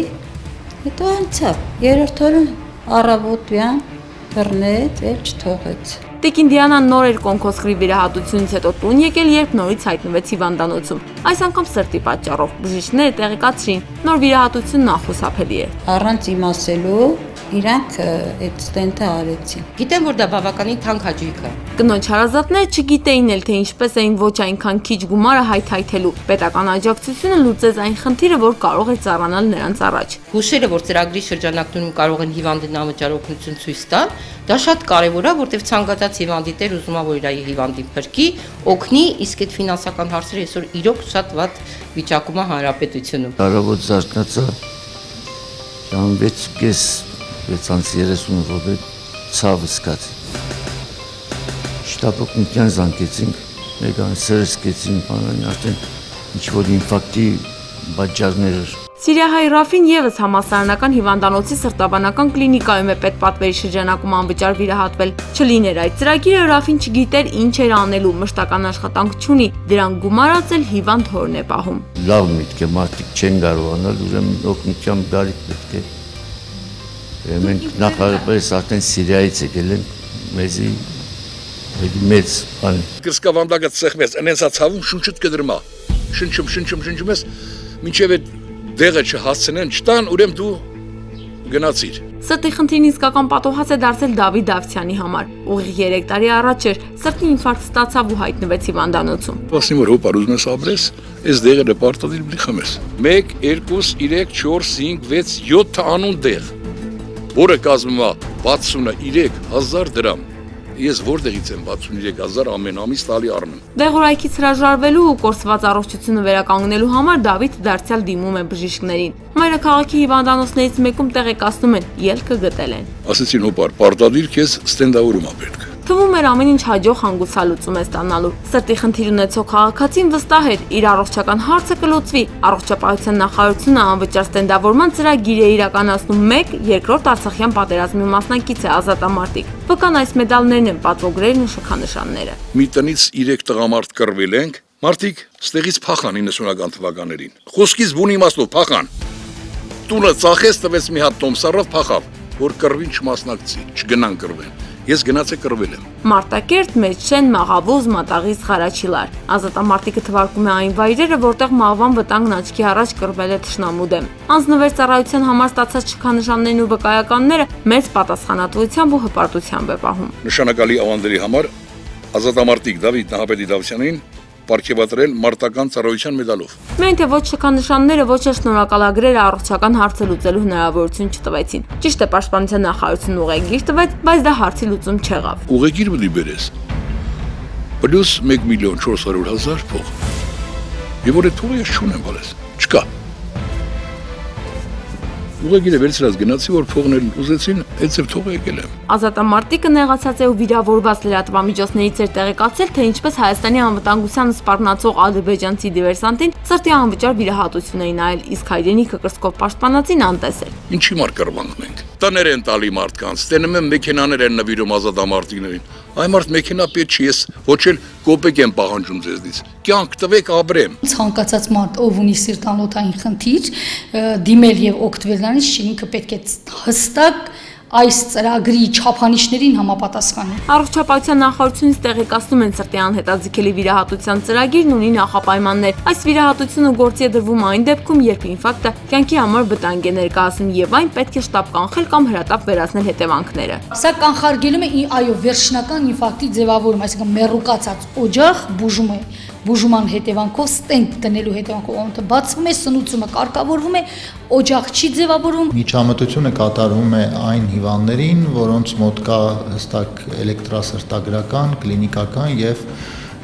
հետո անցավ։ Երրորդ օրը առավոտյան բռնեց, էլ չթողեց։ Տիկին Դիանան նոր էր կոնքոսկրի վիրահատությունից հետո տուն եկել, երբ նորից հայտնվեց հիվանդանոցում։ Այս անգամ սրտի պատճառով բժիշկները տեղեկացրին, նոր վիրահատությունն անխուսափելի է։ Առանց իմասելու իրանք այդ ստենտը արեցին։ Գիտեմ, որ դա բավականին թանկ հաճույք է։ Կնոջ հարազատները չգիտեին էլ, թե ինչպես էին ոչ այնքան քիչ գումարը հայթայթելու։ Պետական աջակցությունը լուծեց այն խնդիրը, որ կարող էր ծառանալ նրանց առաջ։ Հուշերը, որ ծրագրի շրջանակներում կարող են հիվանդին անվճար օգնություն ցույց տալ, դա շատ կարևոր է, որտեղ ցանկացած հիվանդի տեր ուզում է, որ իր հիվանդին փրկի, օգնի, իսկ այդ ֆինանսական հարցերը այսօր իրոք շատ վատ վիճակում է հանրապետությունում։ Կարողոց զարգացա 6:30 րոպե ցավը սկաց։ Շտապը կունքյան զանգեցինք, մեկ սրսկեցին, արդեն ինչ-որ ինֆարկտի բաժաններ էր։ Սիրիահայ Ռաֆին եւս համալսարանական հիվանդանոցի սրտաբանական կլինիկայում է պետպատվերի շրջանակում անվճար վիրահատվել։ Չլիներ այդ ծրագիրը, Ռաֆին չգիտեր ինչ էր անելու, մշտական աշխատանք չունի, դրան գումարածել հիվանդ հորն է պահում։ Լավ միտք է, մարդիկ չեն կարողանալ, ուրեմն օգնության գարիք պետք է։ Մենք նախարարպես արդեն Սիրիայից եկել ենք, մեզի մեծ բան։ Կրսկավանդակը ծխվեց, այնեցա ցավում շունչդ կդրմա։ Շնչում ես, մինչև այդ դեղը չհասցնեն, չտան, ուրեմն դու գնացիր։ Սրտի խնդիրն իսկական պատոհաս է դարձել Դավիթ Դավթյանի համար։ Ուղիղ 3 տարի առաջ էր, սրտի ինֆարկտ ստացավ ու հայտնվեց հիվանդանոցում։ Ասում որ հոպար ուզում ես ապրես, այս դեղերը պարտադիր մի խմես։ 1, 2, 3, 4, 5, 6, 7 անուն դեղ, որը կազմում է 63000 դրամ։ Ես որտեղից եմ 63000 ամեն ամիս տալի առնում։ Դեղորայքից հրաժարվելու ու կորսված առողջությունը վերականգնելու համար Դավիթ դարձյալ դիմում է բժիշկներին։ Մայրաքաղաքի հիվանդանոցներից մեկում տեղեկացնում են, ելքը գտել են։ Ասեցին հոպար, պարտադիր քեզ ստենդավորում ա պետք։ Թվում էր ամեն ինչ հաջող հանգուցալուծում է ստանալու։ Սրտի խնդիր ունեցող քաղաքացին վստահ էր, իր առողջական հարցը կլուծվի։ Առողջապահության նախարարությունը անվճար ստենդավորման ծրագիր է իրականացնում 1, 2-րդ Արցախյան պատերազմի մասնակից է Ազատ Ամարտիկ։ Վկան այս մեդալներն են, պատվոգրերն ու շքանշանները։ Մի տնից 3 տղամարդ կռվել ենք, մարդիկ ստեղից փախան 90-ական թվականներին։ Խոսքից բուն իմաստով փախան։ Տունը ծախեց, տվեց մի հատ տոմսարով փախավ, որ կռվին չմասնակցի, չգնան կռվեն։ Ես գնացի կռվել եմ։ Մարտակերտ, Մեջշեն, Մաղավուզ, Մատաղից, Ղարաչիլար։ Ազատամարտիկը թվարկում է այն վայրերը, որտեղ մահվան վտանգն աչքի առաջ կռվել է թշնամու դեմ։ Անձնվեր ծառայության համար ստացած շքանշաններն ու վկայականները մեծ պատասխանատվությամբ ու հպարտությամբ է պահում։ Նշանակալի ավանդերի համար Ազատամարտիկ Դավիթ Նահապետի-Դավթյանին պարգևատրել մարտական ծառայության մեդալով։ Միայն թե ոչ շքանշանները, ոչ էլ շնորհակալագրերը առողջական հարցը լուծելու հնարավորություն չտվեցին։ Ճիշտ է, Պաշտպանության նախարարությունն ուղեգիր տվեց, բայց դա հարցի լուծում չեղավ։ Ուղեգիր պետք է բերես։ Պլյուս 1,400,000 փող։ Եվ որ այդ փողը ես չունեմ բալես։ Չկա։ Ուղեգիրը վերցրած գնացի, որ փողն էլ ուզեցին, այդպես թողը եկել եմ։ Ազատամարտիկը նեղացած է ու վիրավորված լրատվամիջոցներից էր տեղեկացել, թե ինչպես Հայաստանի անվտանգության սպառնացող ադրբեջանցի դիվերսանտին սրտի անվճար վիրահատություն էին այլ, իսկ հայրենիքը կրսկով պաշտպանածին անտես էր։ Ինչի մար կռվանք մենք։ Տներ են տալի մարդկանց, տենում են մեքենաներ են նվիրում ազատամարտիկներին։ Այ մարդ մեքենա պետք չի, ես ոչ էլ կոպեկ եմ պահանջում ձեզնից։ Կյանք տվեք ապրեմ։ Ցանկացած մարդ, ով ունի սիրտանոթային խնդիր, դիմել եւ օգտվել դրանից, ինքը պետք է հստակ այս ծրագրի չափանիշներին համապատասխանի։ Առողջապահության նախարարությունից տեղեկացնում են սրտի անհետաձգելի վիրահատության ծրագիրն ունի նախապայմաններ։ Այս վիրահատությունը գործի է դրվում այն դեպքում, երբ ինֆարկտը կյանքի համար վտանգ է ներկայացնում եւ այն պետք է շտապ կանխել կամ հրատապ վերացնել հետևանքները։ Սա կանխարգելում է այո վերջնական ինֆարկտի ձևավորում, այսինքն մեռուկացած օջախ բուժման հետևանքով ստենտ տնելու հետևանքով ոնց բացվում է, սնուցումը կարգավորվում է, օջախ չի ձևավորում։ Միջամտությունը կատարվում է այն հիվանդներին, որոնց մոտ կա հստակ էլեկտրասրտագրական, կլինիկական եւ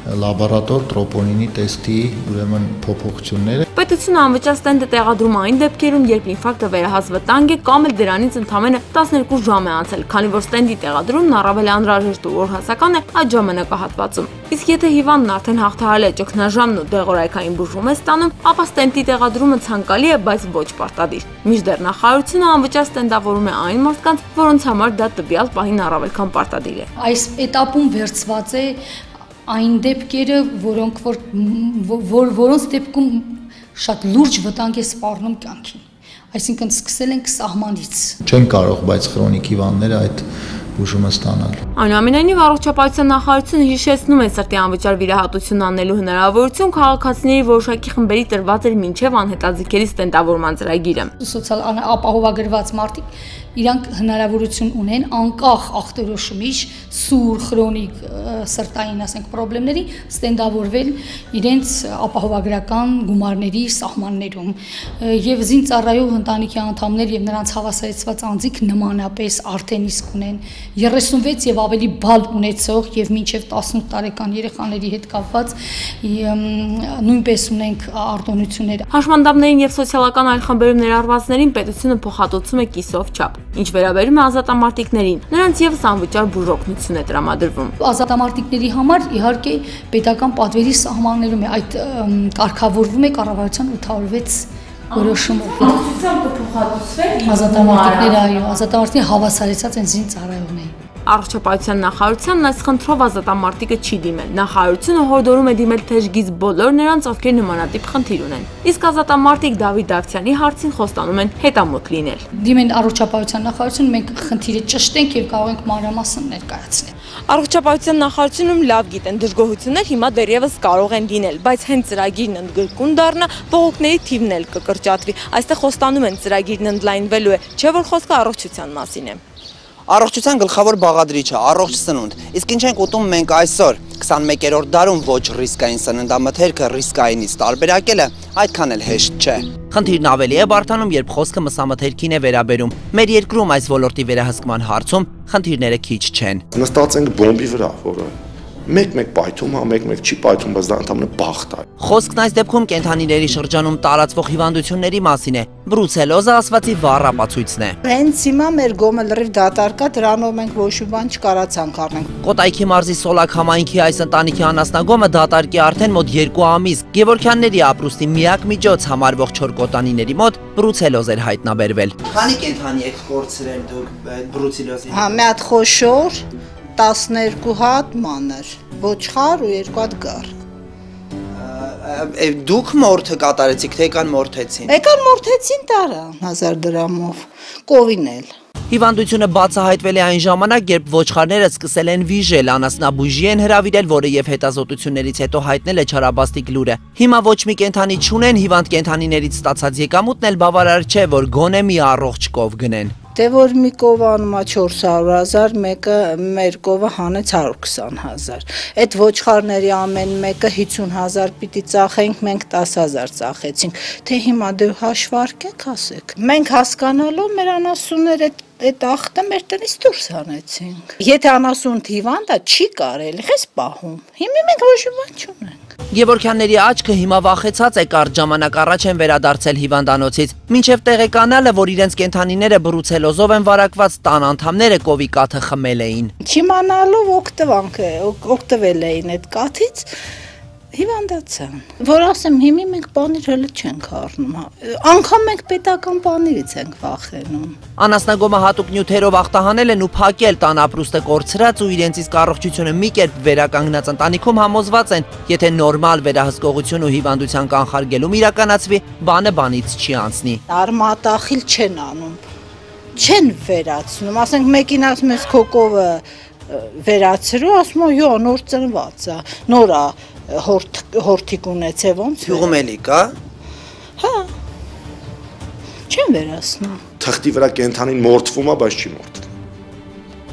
լաբորատոր տրոպոնինի տեստի ուրեմն փոփոխությունները։ Պետությունը անվճար ստենտը տեղադրում այն դեպքերում, երբ ինֆարկտը վերահաս վտանգ է կամ էլ դրանից ընդամենը 12 ժամ է անցել, քանի որ ստենտի տեղադրումն առավել անհրաժեշտ ու օրհասական է այդ ժամանակահատվածում։ Իսկ եթե հիվանդն արդեն հաղթահարել է ճգնաժամն ու դեղորայքային բուժում է ստանում, ապա ստենտի տեղադրումը ցանկալի է, բայց ոչ պարտադիր։ Մինչդեռ նախարարությունը անվճար ստենտավորում է այն մարդկանց, որոնց համար դա տվյալ պահին առավել քան պարտադիր է։ Այս этаպում վերծված է այն դեպքերը, որոնց դեպքում շատ լուրջ վտանգ է սպառնում կյանքին։ Այսինքն սկսել ենք սահմանից։ Չեն կարող, բայց քրոնիկ հիվանդները այդ բուժումը ստանալ։ Այնուամենայնիվ առողջապահության նախարարությունը հիշեցնում է սրտի անվճար վիրահատություն անելու հնարավորություն քաղաքացիների որոշակի խմբերի տրված էր մինչև անհետաձգելի ստենտավորման ծրագիրը։ Սոցիալ ապահովագրված մարդիկ իրանք հնարավորություն ունեն անկախ ախտորոշումից սուր քրոնիկ սրտային ասենք խնդիրների ստենդավորվել իրենց ապահովագրական գումարների սահմաններում եւ զինծառայող ընտանիքի անդամներ եւ նրանց հավասարեցված անձիկ նմանապես արդեն իսկ ունեն 36 եւ ավելի բալ ունեցող եւ մինչեւ 18 տարեկան երեխաների հետ կապված նույնպես ունենք արտոնություններ։ Հաշմանդամներին եւ սոցիալական այլ խմբերում ներառվածներին պետությունը փոխհատուցում է կիսով չափ։ Ինչ վերաբերում է ազատամարտիկներին, նրանց եւս անվճար բուժօգնություն է տրամադրվում։ Ազատամարտիկների համար իհարկե պետական պատվերի սահմաններում է այդ կարգավորվում է կառավարության 806 որոշումով։ Արտոնությամբ կփոխհատուցվի ազատամարտիկները, այո, ազատամարտիկները հավասարեցած են զինծառայողներին։ Առողջապահության նախարարությանն այս խնդրով ազատամարտիկը չի դիմել։ Նախարարությունը հորդորում է դիմել թեժգից բոլոր նրանց, ովքեր նմանատիպ խնդիր ունեն։ Իսկ ազատամարտիկ Դավիթ Դավթյանի հարցին խոստանում են հետամուտ լինել։ Դիմեն առողջապահության նախարարություն, մենք խնդիրը ճշտենք եւ կարող ենք մանրամասն ներկայացնել։ Առողջապահության նախարարությունում լավ գիտեն դժգոհություններ հիմա դեռևս կարող են լինել, բայց հենց ծրագիրն ընդգրկուն դառնա, բողոքների թիվն էլ կկրճատվի։ Այստեղ խոստանում են ծրագիրն ընդլայնվելու է, չէ՞ որ խոսքը առողջության մասին է։ Առողջության գլխավոր բաղադրիչը առողջ սնունդ։ Իսկ ինչ ենք ուտում մենք այսօր 21-րդ դարում ոչ ռիսկային սննդամթերքը ռիսկայինից տարբերակելը այդքան էլ հեշտ չէ։ Խնդիրն ավելի է բարդանում, երբ խոսքը մսամթերքին է վերաբերում։ Մեր երկրում այս ոլորտի վերահսկման հարցում խնդիրները քիչ չեն։ Նստած ենք բոմբի վրա, որը մեկ-մեկ պայթում, մեկ-մեկ չի պայթում, բայց դա ընդհանրապես բախտ է։ Խոսքն այս դեպքում կենթանիների շրջանում տարածվող հիվանդությունների մասին է։ Բրուցելոզը ասվածի վառ ապացույցն է։ Հենց հիմա մեր գոմը լրիվ դատարկ է, դրանով մենք ոչ մի բան չկարացանք առնենք։ Կոտայքի մարզի Սոլակ համայնքի այս ընտանիքի անասնագոմը դատարկ է արդեն մոտ 2 ամիս։ Գևորգյանների ապրուստի միակ միջոց համարվող 4 կոտանիների մոտ բրուցելոզ էր հայտնաբերվել։ Քանի կենթանի եք կորցրել դուք բրուցելոզի։ Հա, մի հատ խոշոր, 12 հատ մանր, ոչխար ու 2 հատ գառ։ Դուք մորթը կատարեցիք, թե եկան մորթեցին։ Եկան մորթեցին տարան 1000 դրամով, կովինել։ Հիվանդությունը բացահայտվել է այն ժամանակ, երբ ոչխարները սկսել են վիժել, անասնաբույժի են հրավիրել, որը եւ հետազոտություններից հետո հայտնել է չարաբաստիկ լուրը։ Հիմա ոչ մի կենթանի չունեն, հիվանդ կենթանիներից ստացած եկամուտն էլ բավարար չէ, որ գոնե մի առողջ կով գնեն։ Դե որ մի կովը անում է 400,000, մեկը մեր կովը հանեց 120,000։ Այդ ոչխարների ամեն մեկը 50,000 պիտի ծախենք, մենք 10,000 ծախեցինք։ Թե հիմա դու հաշվարկեք, ասեք։ Մենք հասկանալով մեր անասունները այդ ախտը մեր տնից դուրս հանեցինք։ Եթե անասուն հիվանդ է, չի կարելի, խես պահում։ Հիմա մենք ոչ մի բան չունենք։ Գևորգյանների աչքը հիմա վախեցած է, կարճ ժամանակ առաջ են վերադարձել հիվանդանոցից։ Մինչև տեղեկանալը, որ իրենց կենթանիները բրուցելոզով են վարակված, տան անդամները կովի կաթը խմել էին։ Չիմանալով օգտվել էին այդ կաթից, հիվանդացան։ Որ ասեմ, հիմի մենք պանիր հələ չենք առնում, անգամ մենք պետական պանիրից ենք վախենում։ Անասնագոմը հատուկ նյութերով ախտահանել են ու փակել, տան ապրուստը կորցրած ու իրենց իսկ առողջությունը մի կերպ վերականգնած ընտանիքում համոզված են, եթե նորմալ վերահսկողություն ու հիվանդության կանխարգելում իրականացվի, բանը բանից չի անցնի։ Արմատախիլ չեն անում, չեն վերացնում, ասենք մեկին ասում ես քո կովը վերացրու, ասում է, յո, նոր ծնված է, նոր է հորթիկ ունեցե ոնց։ Յուղում էլի կա։ Հա։ Չեն վերացնում։ Թղթի վրա կենթանին մորթվում է, բայց չի մորթվում։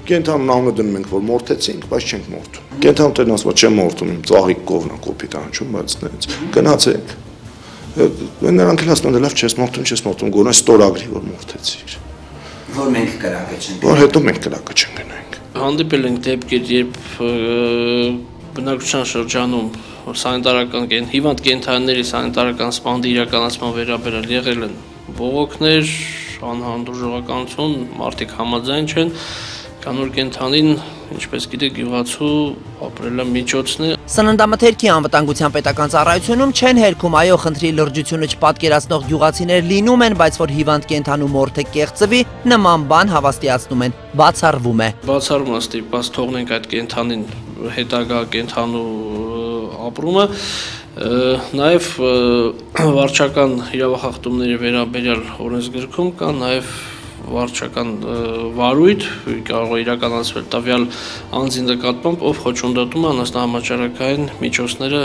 Կենթանուն անունը դնում ենք, որ մորթեցինք, բայց չենք մորթում։ Կենթանու տերն ասում է, չեմ մորթում, իմ ծաղիկ կովն է կոպիտ անջում, բայց նենց գնացեք։ Նրանք էլ ասում են, լավ չես մորթում, գոնե ստորագրի, որ մորթեցիր։ Որ մենք կրակը չենք։ Որ հետո մենք կրակը չընկնենք։ Հանդիպել ենք դեպքեր, երբ բնակչության շրջանում սանիտարական հիվանդ կենթանիների սանիտարական սպանդի իրականացման վերաբերյալ եղել են բողոքներ, անհանդուրժողականություն, մարդիկ համաձայն չեն, կանոր կենթանին, ինչպես գիտեք, գյուղացու ապրելամիջոցն է։ Սննդամթերքի անվտանգության պետական ծառայությունում չեն հերքում, այո, խնդրի լրջությունը չպատկերացնող գյուղացիներ լինում են, բայց որ հիվանդ կենթանու մորթը կեղծվի, նման բան հավաստիացնում են, բացառվում է։ Բացառում է ստիպված թողնենք այդ կենթանին հետագա կենթանու ապրումը, նաև վարչական իրավախախտումների վերաբերյալ օրենսգրքում կա նաև վարչական վարույթ կարող է իրականացվել տվյալ անձի նկատմամբ, ով խոչընդոտում է անասնահամաճարակային միջոցները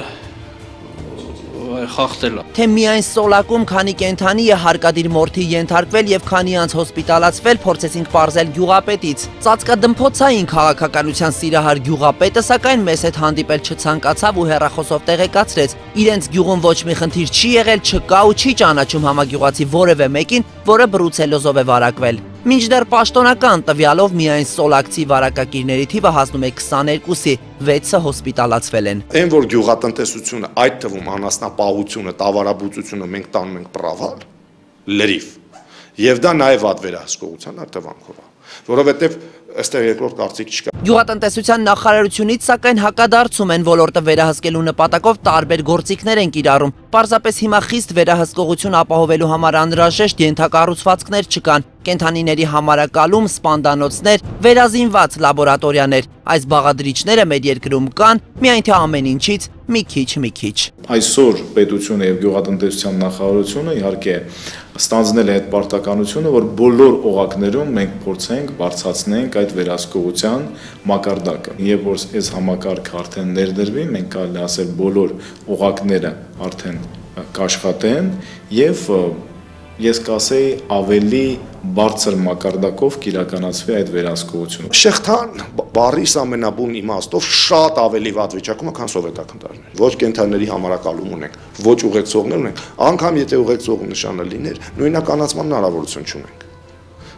խախտելը։ Թե միայն Սոլակում քանի կենդանի է հարկադիր մորթի ենթարկվել եւ քանի անց հոսպիտալացվել, փորձեցինք պարզել գյուղապետից։ Ծածկադմփոցային քաղաքականության սիրահար գյուղապետը սակայն մեզ հետ հանդիպել չցանկացավ ու հեռախոսով տեղեկացրեց. իրենց գյուղում ոչ մի խնդիր չի եղել, չկա ու չի ճանաչում համագյուղացի որևէ մեկին, որը բրուցելոզով է վարակվել։ Մինչդեռ պաշտոնական տվյալով միայն սոլակցի վարակակիրների թիվը հասնում է 22-ի, 6-ը հոսպիտալացվել են։ Այն որ գյուղատնտեսությունը, այդ թվում անասնապահությունը, տավարաբուծությունը մենք տանում ենք պրավալ, լրիվ։ Եվ դա նաև վատվերահսկողության արտավանքով է, որովհետև այստեղ երկրորդ կարծիք չկա։ Գյուղատնտեսության նախարարությունից սակայն հակադարձում են ոլորտը վերահսկելու նպատակով տարբեր գործիքներ են կիրառում։ Պարզապես հիմա խիստ վերահսկողություն ապահովելու համար անհրաժեշտ ենթակառուցվածքներ չկան։ Կենդանիների համարակալում, սպանդանոցներ, վերազինված լաբորատորիաներ։ Այս բաղադրիչները մեր երկրում կան, միայն թե ամեն ինչից մի քիչ։ Այսօր պետությունը եւ գյուղատնտեսության նախարարությունը իհարկե ստանձնել է այդ պարտականությունը, որ բոլոր օղակներում մենք փորձենք բարձրացնենք այդ վերահսկողության մակարդակը։ Երբ որ այս համակարգը արդեն ներդրվի, մենք կարելի ասել բոլոր օղակները արդեն կաշխատեն եւ ես կասեի ավելի բարձր մակարդակով կիրականացվի այդ վերահսկողությունը։ Շեղթան բառիս ամենաբուն իմաստով շատ ավելի վատ վիճակում է, քան սովետական տարիներ։ Ոչ կենդանիների համարակալում ունենք, ոչ ուղեկցողներ ունենք, անգամ եթե ուղեկցող նշանը լիներ, նույնականացման հնարավորություն չունենք։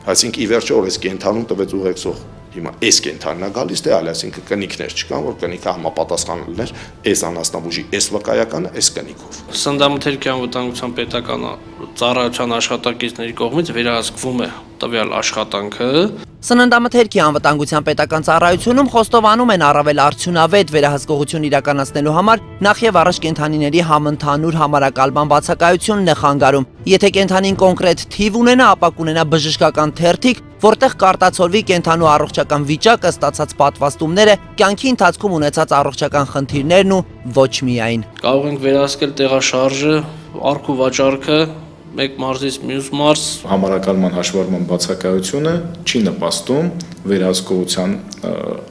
Այսինքն ի վերջո որ այս կենդանուն տվեց ուղեկցող, հիմա այս կենդանն է գալիս, թե այլ, այսինքն կնիկներ չկան, որ կնիկը համապատասխան լիներ այս անասնաբուժի, այս վկայականը, այս կնիկով։ Սննդամթերքի անվտանգության պետական ծառայության աշխատակիցների կողմից վերահսկվում է տվյալ աշխատանքը։ Սննդամթերքի անվտանգության պետական ծառայությունում խոստովանում են առավել արդյունավետ վերահսկողություն իրականացնելու համար նախ եւ առաջ կենդանիների համընդհանուր համարակալման բացակայությունն է խանգարում։ Եթե կենդանին կոնկրետ թիվ ունենա, ապա կունենա բժշկական թերթիկ, որտեղ կարտացոլվի կենդանու առողջական վիճակը, ստացած պատվաստումները, կյանքի ընթացքում ունեցած առողջական խնդիրներն ու ոչ միայն։ Կարող ենք վերահսկել տեղաշարժը, առք ու վաճառքը, մեկ մարզից մյուս մարզ։ Համարակալման հաշվառման բացակայությունը չի նպաստում վերահսկողության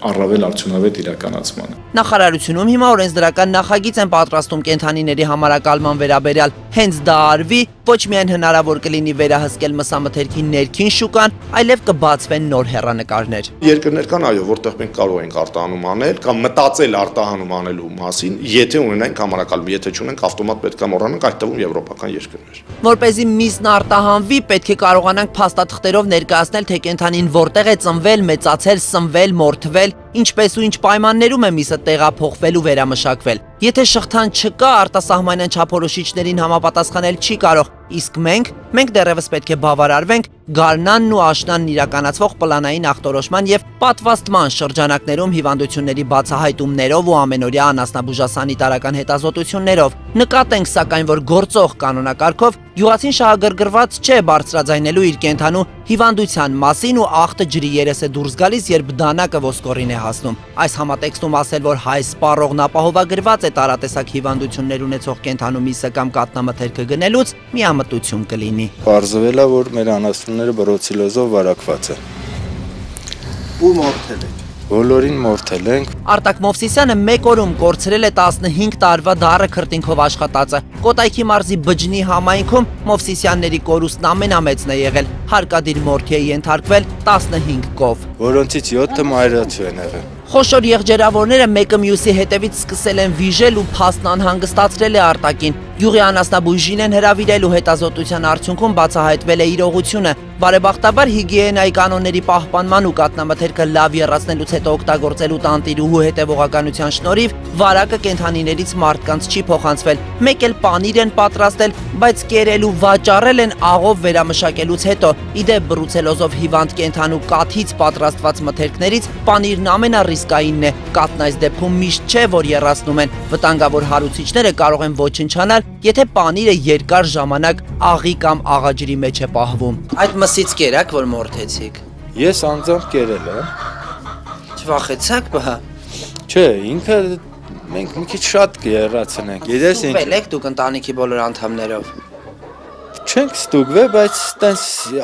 առավել արդյունավետ իրականացմանը։ Նախարարությունում հիմա օրենսդրական նախագիծ են պատրաստում կենդանիների համարակալման վերաբերյալ։ Հենց դա արվի, ոչ միայն հնարավոր կլինի վերահսկել մսամթերքի ներքին շուկան, այլև կբացվեն նոր հեռանկարներ։ Երկրներ կան, այո, որտեղ մենք կարող ենք արտահանում անել կամ մտածել արտահանում անելու մասին, եթե ունենանք համարակալում, եթե չունենք ավտոմատ պետք է մոռանանք, այդ թվում եվրոպական երկրներ։ Որպեսզի միսն արտահանվի, պետք է կարողանանք փաստաթղթերով ներկայացնել, թե կենդանին որտեղ է ծնվել, մեծացել, սնվել, մորթվել, ինչպես ու ինչ պայմաններում է միսը տեղափոխվել ու վերամշակվել։ Եթե շղթան չկա, արտասահմանյան չափորոշիչներին համապատասխանել չի կարող, իսկ մենք դեռևս պետք է բավարարվենք գարնանն ու աշնանն իրականացվող պլանային ախտորոշման եւ պատվաստման շրջանակներում հիվանդությունների բացահայտումներով ու ամենօրյա անասնաբուժասանիտարական հետազոտություններով։ Նկատենք սակայն, որ գործող կանոնակարգով գյուղացին շահագրգռված չէ բարձրաձայնելու իր կենդանու հիվանդության մասին ու ախտը ջրի երես է դուրս գալիս, երբ դանակը ոսկորին է հասնում։ Այս համատեքստում ասել, որ հայ սպառողն ապահովագրված է տարատեսակ հիվանդություններ ունեցող կենդանու միսը կամ կատնամթերքը գնելուց, միամտություն կլինի։ Պարզվել է, որ մեր անասունները բրոցիլոզով վարակված են։ Ու մորթել են։ Բոլորին մորթել ենք։ Արտակ Մովսիսյանը մեկ օրում կորցրել է 15 տարվա դառը քրտինքով աշխատածը։ Կոտայքի մարզի Բջնի համայնքում Մովսիսյանների կորուստն ամենամեծն է եղել։ Հարկադիր մորթի է ենթարկվել 15 կով, որոնցից 7-ը մայրացու են եղել։ Խոշոր եղջերավորները մեկը մյուսի հետևից սկսել են վիժել ու փաստն անհանգստացրել է Արտակին։ Գյուղի անասնաբույժին են հրավիրել ու հետազոտության արդյունքում բացահայտվել է իրողությունը։ Բարեբախտաբար հիգիենայի կանոնների պահպանման ու կատնամթերքը լավ եռացնելուց հետո օգտագործելու տանտիրուհու հետևողականության շնորհիվ վարակը կենդանիներից մարդկանց չի փոխանցվել։ Մեկ էլ պանիր են պատրաստել, բայց կերել ու վաճառել են աղով վերամշակելուց հետո։ Իդեպ բրուցելոզով հիվանդ կենդանու կաթից պատրաստված մթերքներից պանիրն ամենառիսկայինն է։ Կաթն այս դեպքում միշտ չէ, որ եռացնում են։ Վտանգավոր հարուցիչները կարող են ոչնչանալ, եթե պանիրը երկար ժամանակ աղի կամ աղաջրի մեջ է պահվում։ Այդ մսից կերակ, որ մորթեցիք։ Ես անձամբ կերել եմ։ Չվախեցաք, բա։ Չէ, ինքը մենք մի քիչ շատ կերացնենք։ Գիտես ինչ։ Ել եք դուք ընտանիքի բոլոր անդամներով։ Չէ, Չենք ստուգվել, բայց տենց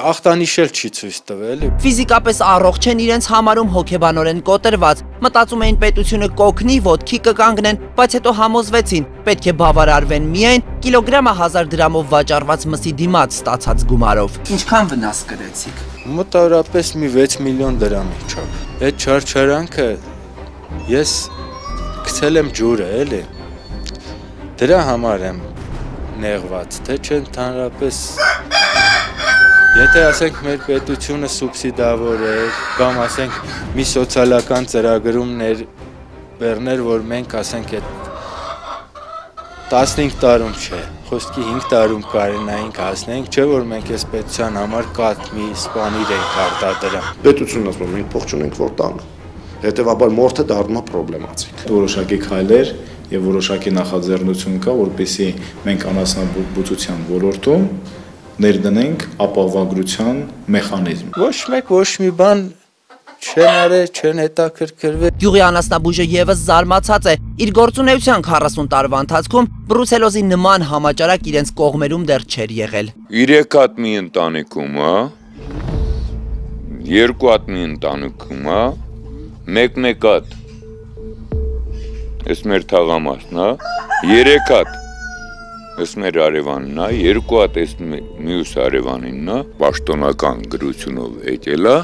ախտանիշել չի ցույց տվել։ Ֆիզիկապես առողջ են իրենց համարում հոգեբանորեն կոտրված։ Մտածում էին պետությունը կօգնի, ոտքի կկանգնեն, բայց հետո համոզվեցին, պետք է բավարարվեն միայն կիլոգրամը 1000 դրամով վաճառված մսի դիմաց ստացած գումարով։ Ինչքան վնաս կրեցիք։ Մոտավորապես մի 6 միլիոն դրամի չափ։ Այդ չարչարանքը ես գցել եմ ջուրը, էլի։ Դրա համար եմ նեղված, թե չէ ընդհանրապես եթե ասենք մեր պետությունը սուբսիդավոր է կամ ասենք մի սոցիալական ծրագրումներ բեռներ, որ մենք ասենք այդ 15 տարում չէ, խոսքի 5 տարում կարենայինք հասնենք, չէ որ մենք այս պետության համար կատ մի սպանիր ենք արտադրում։ Պետությունն ասում մենք փող չունենք որ տանք, հետևաբար մորթը դառնում է պրոբլեմատիկ։ Որոշակի քայլեր եւ որոշակի նախաձեռնություն կա, որպեսզի մենք անասնաբուծության ոլորտում ներդնենք ապահովագրության մեխանիզմ։ Ոչ մեկ ոչ մի բան չեն արել, չեն հետաքրքրվել։ Գյուղի անասնաբույժը եւս զարմացած է։ Իր գործունեության 40 տարվա ընթացքում բրուցելոզի նման համաճարակ իրենց կողմերում դեռ չէր եղել։ 3 հատ մի ընտանիքում, հա, 2 հատ մի ընտանիքում, հա, 1 հատ Ես մեր թաղամասն, հա, 3 հատ ես մեր արևանն, հա, 2 հատ ես մյուս արևանին, հա, պաշտոնական գրությունով եկել է,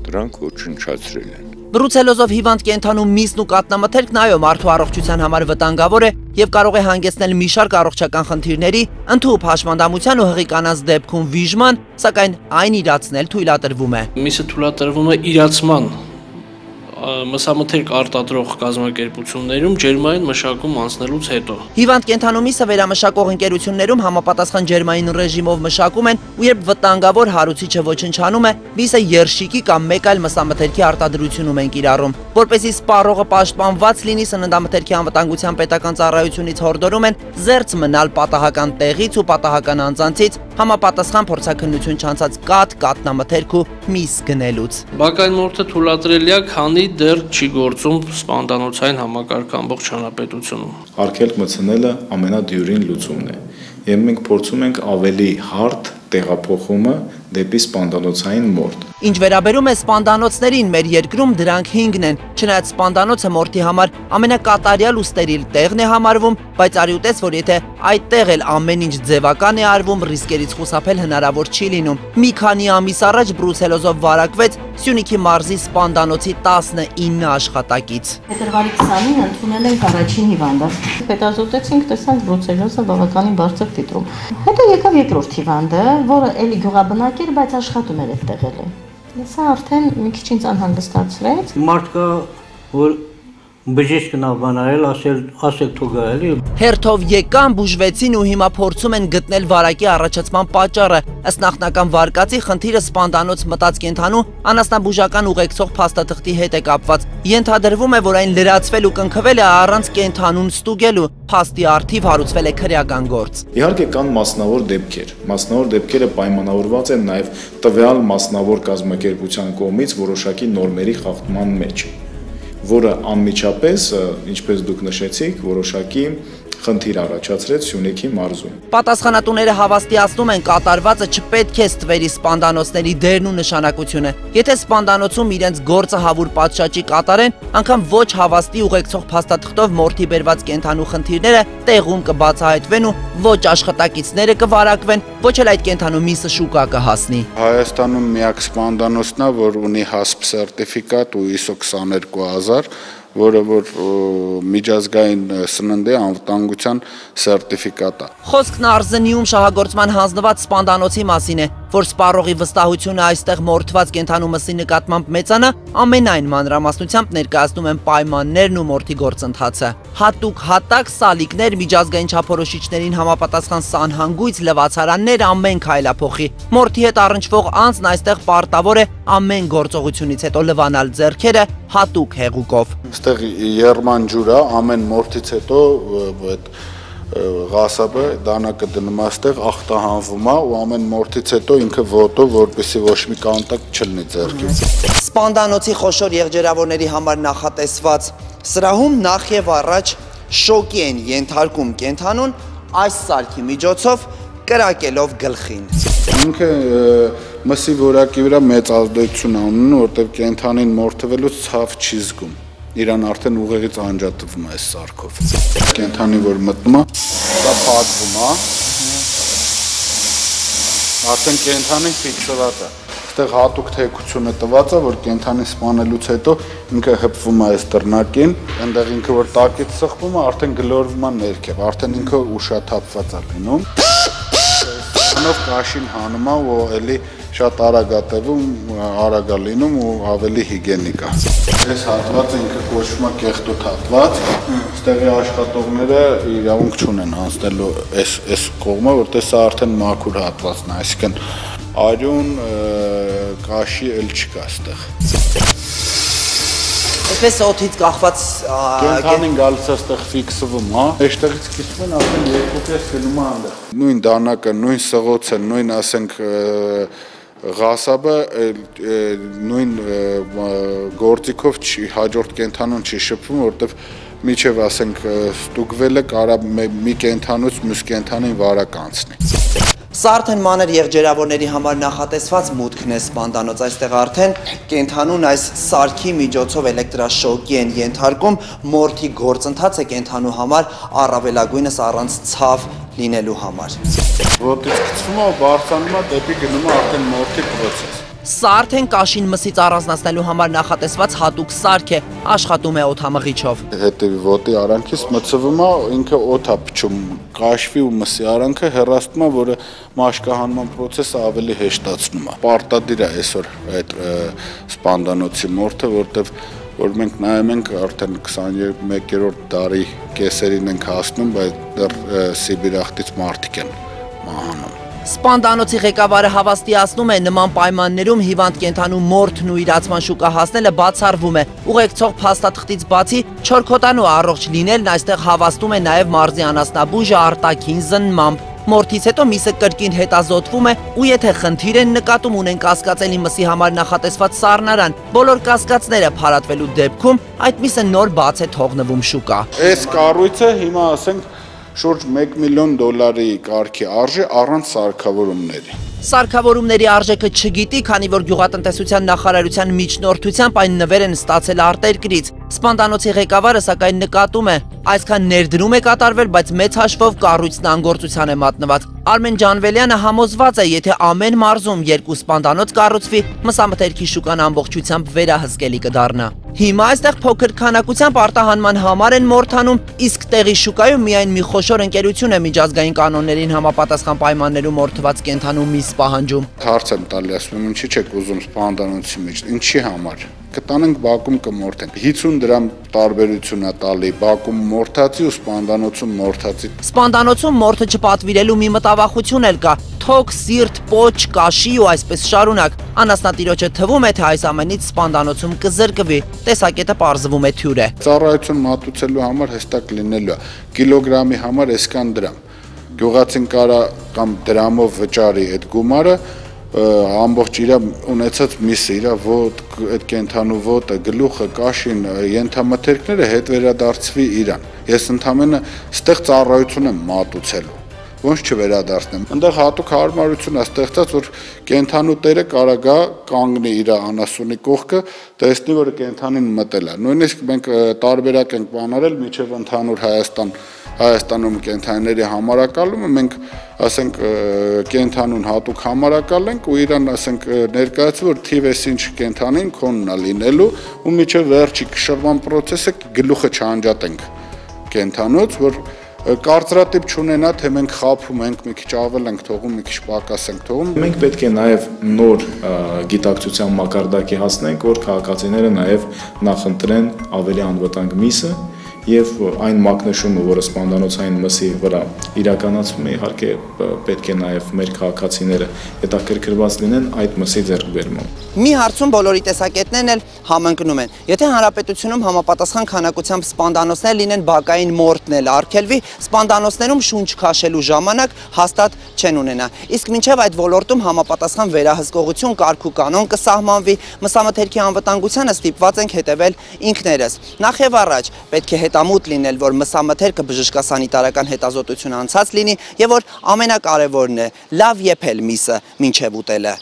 դրանք ոչնչացրել են։ Բրուցելոզով հիվանդ կենդանու միսն ու կատնամթերքն այո մարդու առողջության համար վտանգավոր է եւ կարող է հանգեցնել մի շարք առողջական խնդիրների, ընդհանուր հաշմանդամության ու հղի կանանց դեպքում վիժման, սակայն այն իրացնել թույլատրվում է։ Միսը թույլատրվում է իրացման մսամթերք արտադրող կազմակերպություններում ջերմային մշակում անցնելուց հետո։ Հիվանդ կենդանու միսը վերամշակող ընկերություններում համապատասխան ջերմային ռեժիմով մշակում են ու երբ վտանգավոր հարուցիչը ոչնչանում է, միսը երշիկի կամ մեկ այլ մսամթերքի արտադրությունում են կիրառում։ Որպեսզի սպառողը պաշտպանված լինի, սննդամթերքի անվտանգության պետական ծառայությունից հորդորում են զերծ մնալ պատահական տեղից ու պատահական անձանցից համապատասխան փորձաքննություն չանցած կատնամթերք ու միս գնելուց։ Բակային մորթը թույլատրելի է, քանի դեռ չի գործում սպանդանոցային համակարգ ամբողջ հանրապետությունում։ Արգելք մտցնելը ամենադյուրին լուծումն է, եւ մենք փորձում ենք ավելի հարթ տեղափոխումը դեպի սպանդանոցային մորթ։ Ինչ վերաբերում է սպանդանոցներին, մեր երկրում դրանք 5-ն են։ Չնայած սպանդանոցը մորթի համար ամենակատարյալ ու ստերիլ տեղն է համարվում, բայց արի ուտես, որ եթե այդտեղ էլ ամեն ինչ ձևական է արվում, ռիսկերից խուսափել հնարավոր չի լինում։ Մի քանի ամիս առաջ բրուցելոզով վարակվեց Սյունիքի մարզի սպանդանոցի 19 աշխատակից։ Փետրվարի 20-ին ընդունել ենք առաջին հիվանդը։ Հետազոտեցինք, տեսանք բրուցելոզը բավականին բարձր տիտրում։ Հետո եկավ երկրորդ հիվանդը, որը էլի գյուղաբնակ էր, բայց աշխատում էր այդտեղ էլի։ Սա արդեն մի քիչ ինձ անհանգստացրեց։ Մարդկա, որ բժիշկն ավանայել, ասել թուգա էլի։ Հերթով եկան, բուժվեցին ու հիմա փորձում են գտնել վարակի առաջացման պատճառը։ Ըստ նախնական վարկածի խնդիրը սպանդանոց մտած կենդանու անասնաբուժական ուղեկցող փաստաթղթի հետ է կապված։ Ենթադրվում է, որ այն լրացվել ու կնքվել է առանց կենդանուն ստուգելու։ Փաստի առթիվ հարուցվել է քրեական գործ։ Իհարկե կան մասնավոր դեպքեր։ Մասնավոր դեպքերը պայմանավորված են նաև տվյալ մասնավոր կազմակերպության կողմից որոշակի նորմերի խախտման մեջ, որը անմիջապես, ինչպես դուք նշեցիք, որոշակի խնդիր առաջացրեց Սյունիքի մարզում։ Պատասխանատուները հավաստիացնում են կատարվածը չպետք է ստվերի սպանդանոցների դերն ու նշանակությունը։ Եթե սպանդանոցում իրենց գործը հավուր պատշաճի կատարեն, անգամ ոչ հավաստի ուղեկցող փաստաթղթով մորթի բերված կենդանու խնդիրները տեղում կբացահայտվեն ու ոչ աշխատակիցները կվարակվեն, ոչ էլ այդ կենդանու միսը շուկա կհասնի։ Հայաստանում միակ սպանդանոցն է, որ ունի HACCP սերտիֆիկատ ու ISO 22000, որը որ միջազգային սննդի անվտանգության սերտիֆիկատ է։ Խոսքն Արզնիում շահագործման հանձնված սպանդանոցի մասին է, որ սպառողի վստահությունը այստեղ մորթված կենդանու մսի նկատմամբ մեծանա, ամենայն մանրամասնությամբ ներկայացնում են պայմաններն ու մորթի գործընթացը։ Հատուկ հատակ, սալիկներ, միջազգային չափորոշիչներին համապատասխան սանհանգույց, լվացարաններ, ամեն քայլափոխի։ Մորթի հետ առնչվող անձն այստեղ պարտավոր է ամեն գործողությունից հետո լվանալ ձեռքերը հատուկ հեղուկով։ Այստեղ երման ջուր է, ամեն մորթից հետո այդ ղասաբը դանակը դնում է այստեղ, ախտահանվում է ու ամեն մորթից հետո ինքը ոտով, որպեսզի ոչ մի կոնտակտ չլինի ձեռքից։ Սպանդանոցի խոշոր եղջերավորների համար նախատեսված սրահում նախ եւ առաջ շոկի են ենթարկում կենդանուն, այս սարքի միջոցով կրակելով գլխին։ Ինքը մսի որակի վրա մեծ ազդեցություն ունի, որտեղ կենթանին մորթվելուց ցավ չի զգում։ Իրան արդեն ուղեղից անջատվում է այս սարքով։ Կենթանի որ մտնում է, դա փակվում է։ Արդեն կենթանին ֆիքսված է։ Այստեղ հատուկ թեքություն է տված, որ կենթանին սպանելուց հետո ինքը հպվում է այս դռնակին, այնտեղ ինքը որ տակից սխվում է, արդեն գլորվում է ներքև, արդեն ինքը ուշաթափված է լինում։ Անով կաշին հանում է ու էլի շատ արագ է տևում, արագ է լինում ու ավելի հիգենիկ է։ Այս հատվածը ինքը կոչվում է կեղտոտ հատված, այստեղի աշխատողները իրավունք չունեն անցնելու այս կողմը, որտեղ սա արդեն մաքուր հատվածն է, այսինքն արյուն, կաշի էլ չկա այստեղ։ Այսպես օդից կախված կենթանին գալիս է այստեղ ֆիքսվում, հա։ Այստեղից սկսվում են արդեն երկու կես գնում է այնտեղ։ Նույն դանակը, նույն սղոցը, նույն ասենք ղասաբը նույն գործիքով չի հաջորդ կենթանուն չի շփվում, որտեվ միջև ասենք ստուգվելը կարա մի կենթանուց մյուս կենթանին վարակ անցնի։ Սա արդեն մանր եղջերավորների համար նախատեսված մուտքն է սպանդանոց, այստեղ արդեն կենթանուն այս սարքի միջոցով էլեկտրաշոկի են ենթարկում, մորթի գործընթացը կենթանու համար առավելագույնս առանց ցավ լինելու համար։ Ոտից գցվում է, բարձրանում է, դեպի գնում է արդեն մորթի պրոցես։ Սա արդեն կաշին մսից առանձնացնելու համար նախատեսված հատուկ սարք է, աշխատում է օդամղիչով։ Հետևի ոտի արանքից մցվում է, ինքը օդ է փչում, կաշվի ու մսի արանքը հեռացնում է, որը մաշկահանման պրոցեսը ավելի հեշտացնում է։ Պարտադիր է այսօր այդ սպանդանոցի մորթը, որ մենք նայում ենք արդեն 21-րդ դարի կեսերին ենք հասնում, բայց դեռ Սիբիրախտից մարդիկ են մահանում։ Սպանդանոցի ղեկավարը հավաստիացնում է նման պայմաններում հիվանդ կենթանու մորթն ու իրացման շուկա հասնելը բացառվում է։ Ուղեկցող փաստաթղթից բացի չորքոտանու առողջ լինելն այստեղ հավաստում է նաև մարզի անասնաբույժը արտաքին զննմամբ։ Մորթից հետո միսը կրկին հետազոտվում է ու եթե խնդիր են նկատում ունեն կասկածելի մսի համար նախատեսված սառնարան, բոլոր կասկածները փարատվելու դեպքում այդ միսը նոր բաց է թողնվում շուկա։ Այս կառույցը հիմա ասենք շուրջ $1 միլիոն կարգի արժի առանց սարքավորումների։ Սարքավորումների արժեքը չգիտի, քանի որ գյուղատնտեսության նախարարության միջնորդությամբ այն նվեր են ստացել արտերկրից։ Սպանդանոցի ղեկավարը սակայն նկատում է, այսքան ներդրում է կատարվել, բայց մեծ հաշվով կառույցն անգործության է մատնված։ Արմեն Ջանվելյանը համոզված է, եթե ամեն մարզում 2 սպանդանոց կառուցվի, մսամթերքի շուկան ամբողջությամբ վերահսկելի կդառնա։ Հիմա այստեղ փոքր քանակությամբ արտահանման համար են մորթանում, իսկ տեղի շուկայում միայն մի խոշոր ընկերություն է միջազգային կանոններին համապատասխան պայմաններում մորթված կենթանու միս պահանջում։ Հարց եմ տալի, ասում եմ, ինչի՞ չեք ուզում սպանդանոցի մեջ, ինչի համար։ Կտանենք Բաքում կմորթենք։ 50 դրամ տարբերություն է տալի Բաքում մորթացի ու սպանդանոցում մորթացի։ Սպանդանոցում մորթը չպատվիրելու մի մտավախություն էլ կա։ Թոք, սիրտ, պոչ, կաշի ու այսպես շարունակ։ Անասնատիրոջը թվում է, թե այս ամենից սպանդանոցում կզրկվի։ Տեսակետը պարզվում է թյուր է։ Ծառայություն մատուցելու համար հստակ լինելու է։ Կիլոգրամի համար այսքան դրամ։ Գյուղացին կարա կամ դրամով վճարի այդ գումարը, ամբողջ իր ունեցած միսը, իր ոտ, այդ կենթանու ոտը, գլուխը, կաշին, ենթամթերքները հետ վերադարձվի իրան։ Ես ընդամենը ստեղ ծառայություն եմ մատուցելու, ոնց չվերադարձնեմ։ Այնտեղ հատուկ հարմարություն է ստեղծած, որ կենթանու տերը կարա գա կանգնի իր անասունի կողքը, տեսնի, որ կենթանին մտել է։ Նույնիսկ մենք տարբերակ ենք բանարել միջև ընդհանուր Հայաստանում կենթանիների համարակալումը, մենք ասենք կենթանուն հատուկ համարակալենք ու իրան ասենք ներկայացվի, որ թիվես ինչ կենթանին քոնն է լինելու ու միջև վերջի կշռման պրոցեսը գլուխը չանջատենք կենթանուց, որ կարծրատիպ չունենա, թե մենք խափում ենք, մի քիչ ավել ենք թողում, մի քիչ պակաս ենք թողում։ Մենք պետք է նաև նոր գիտակցության մակարդակի հասնենք, որ քաղաքացիները նաև նախընտրեն ավելի անվտանգ միսը եւ այն մակնշումը, որը սպանդանոցային մսի վրա իրականացվում է, իհարկե պետք է նաեւ մեր քաղաքացիները հետաքրքրված լինեն այդ մսի ձեռքբերմամբ։ Մի հարցում բոլորի տեսակետներն էլ համընկնում են։ Եթե հանրապետությունում համապատասխան քանակությամբ սպանդանոցներ լինեն, բակային մորթն էլ արգելվի, սպանդանոցներում շունչ քաշելու ժամանակ հաստատ չեն ունենա։ Իսկ մինչև այդ ոլորտում համապատասխան վերահսկողություն, կարգ ու կանոն կսահմանվի, մսամթերքի անվտանգությանը ստիպված ենք հետևել ինքներս։ Նախ եւ առաջ պետք է հետամուտ լինել, որ մսամթերքը բժշկասանիտարական հետազոտություն անցած լինի եւ որ ամենակարևորն է լավ եփել միսը մինչեւ ուտելը։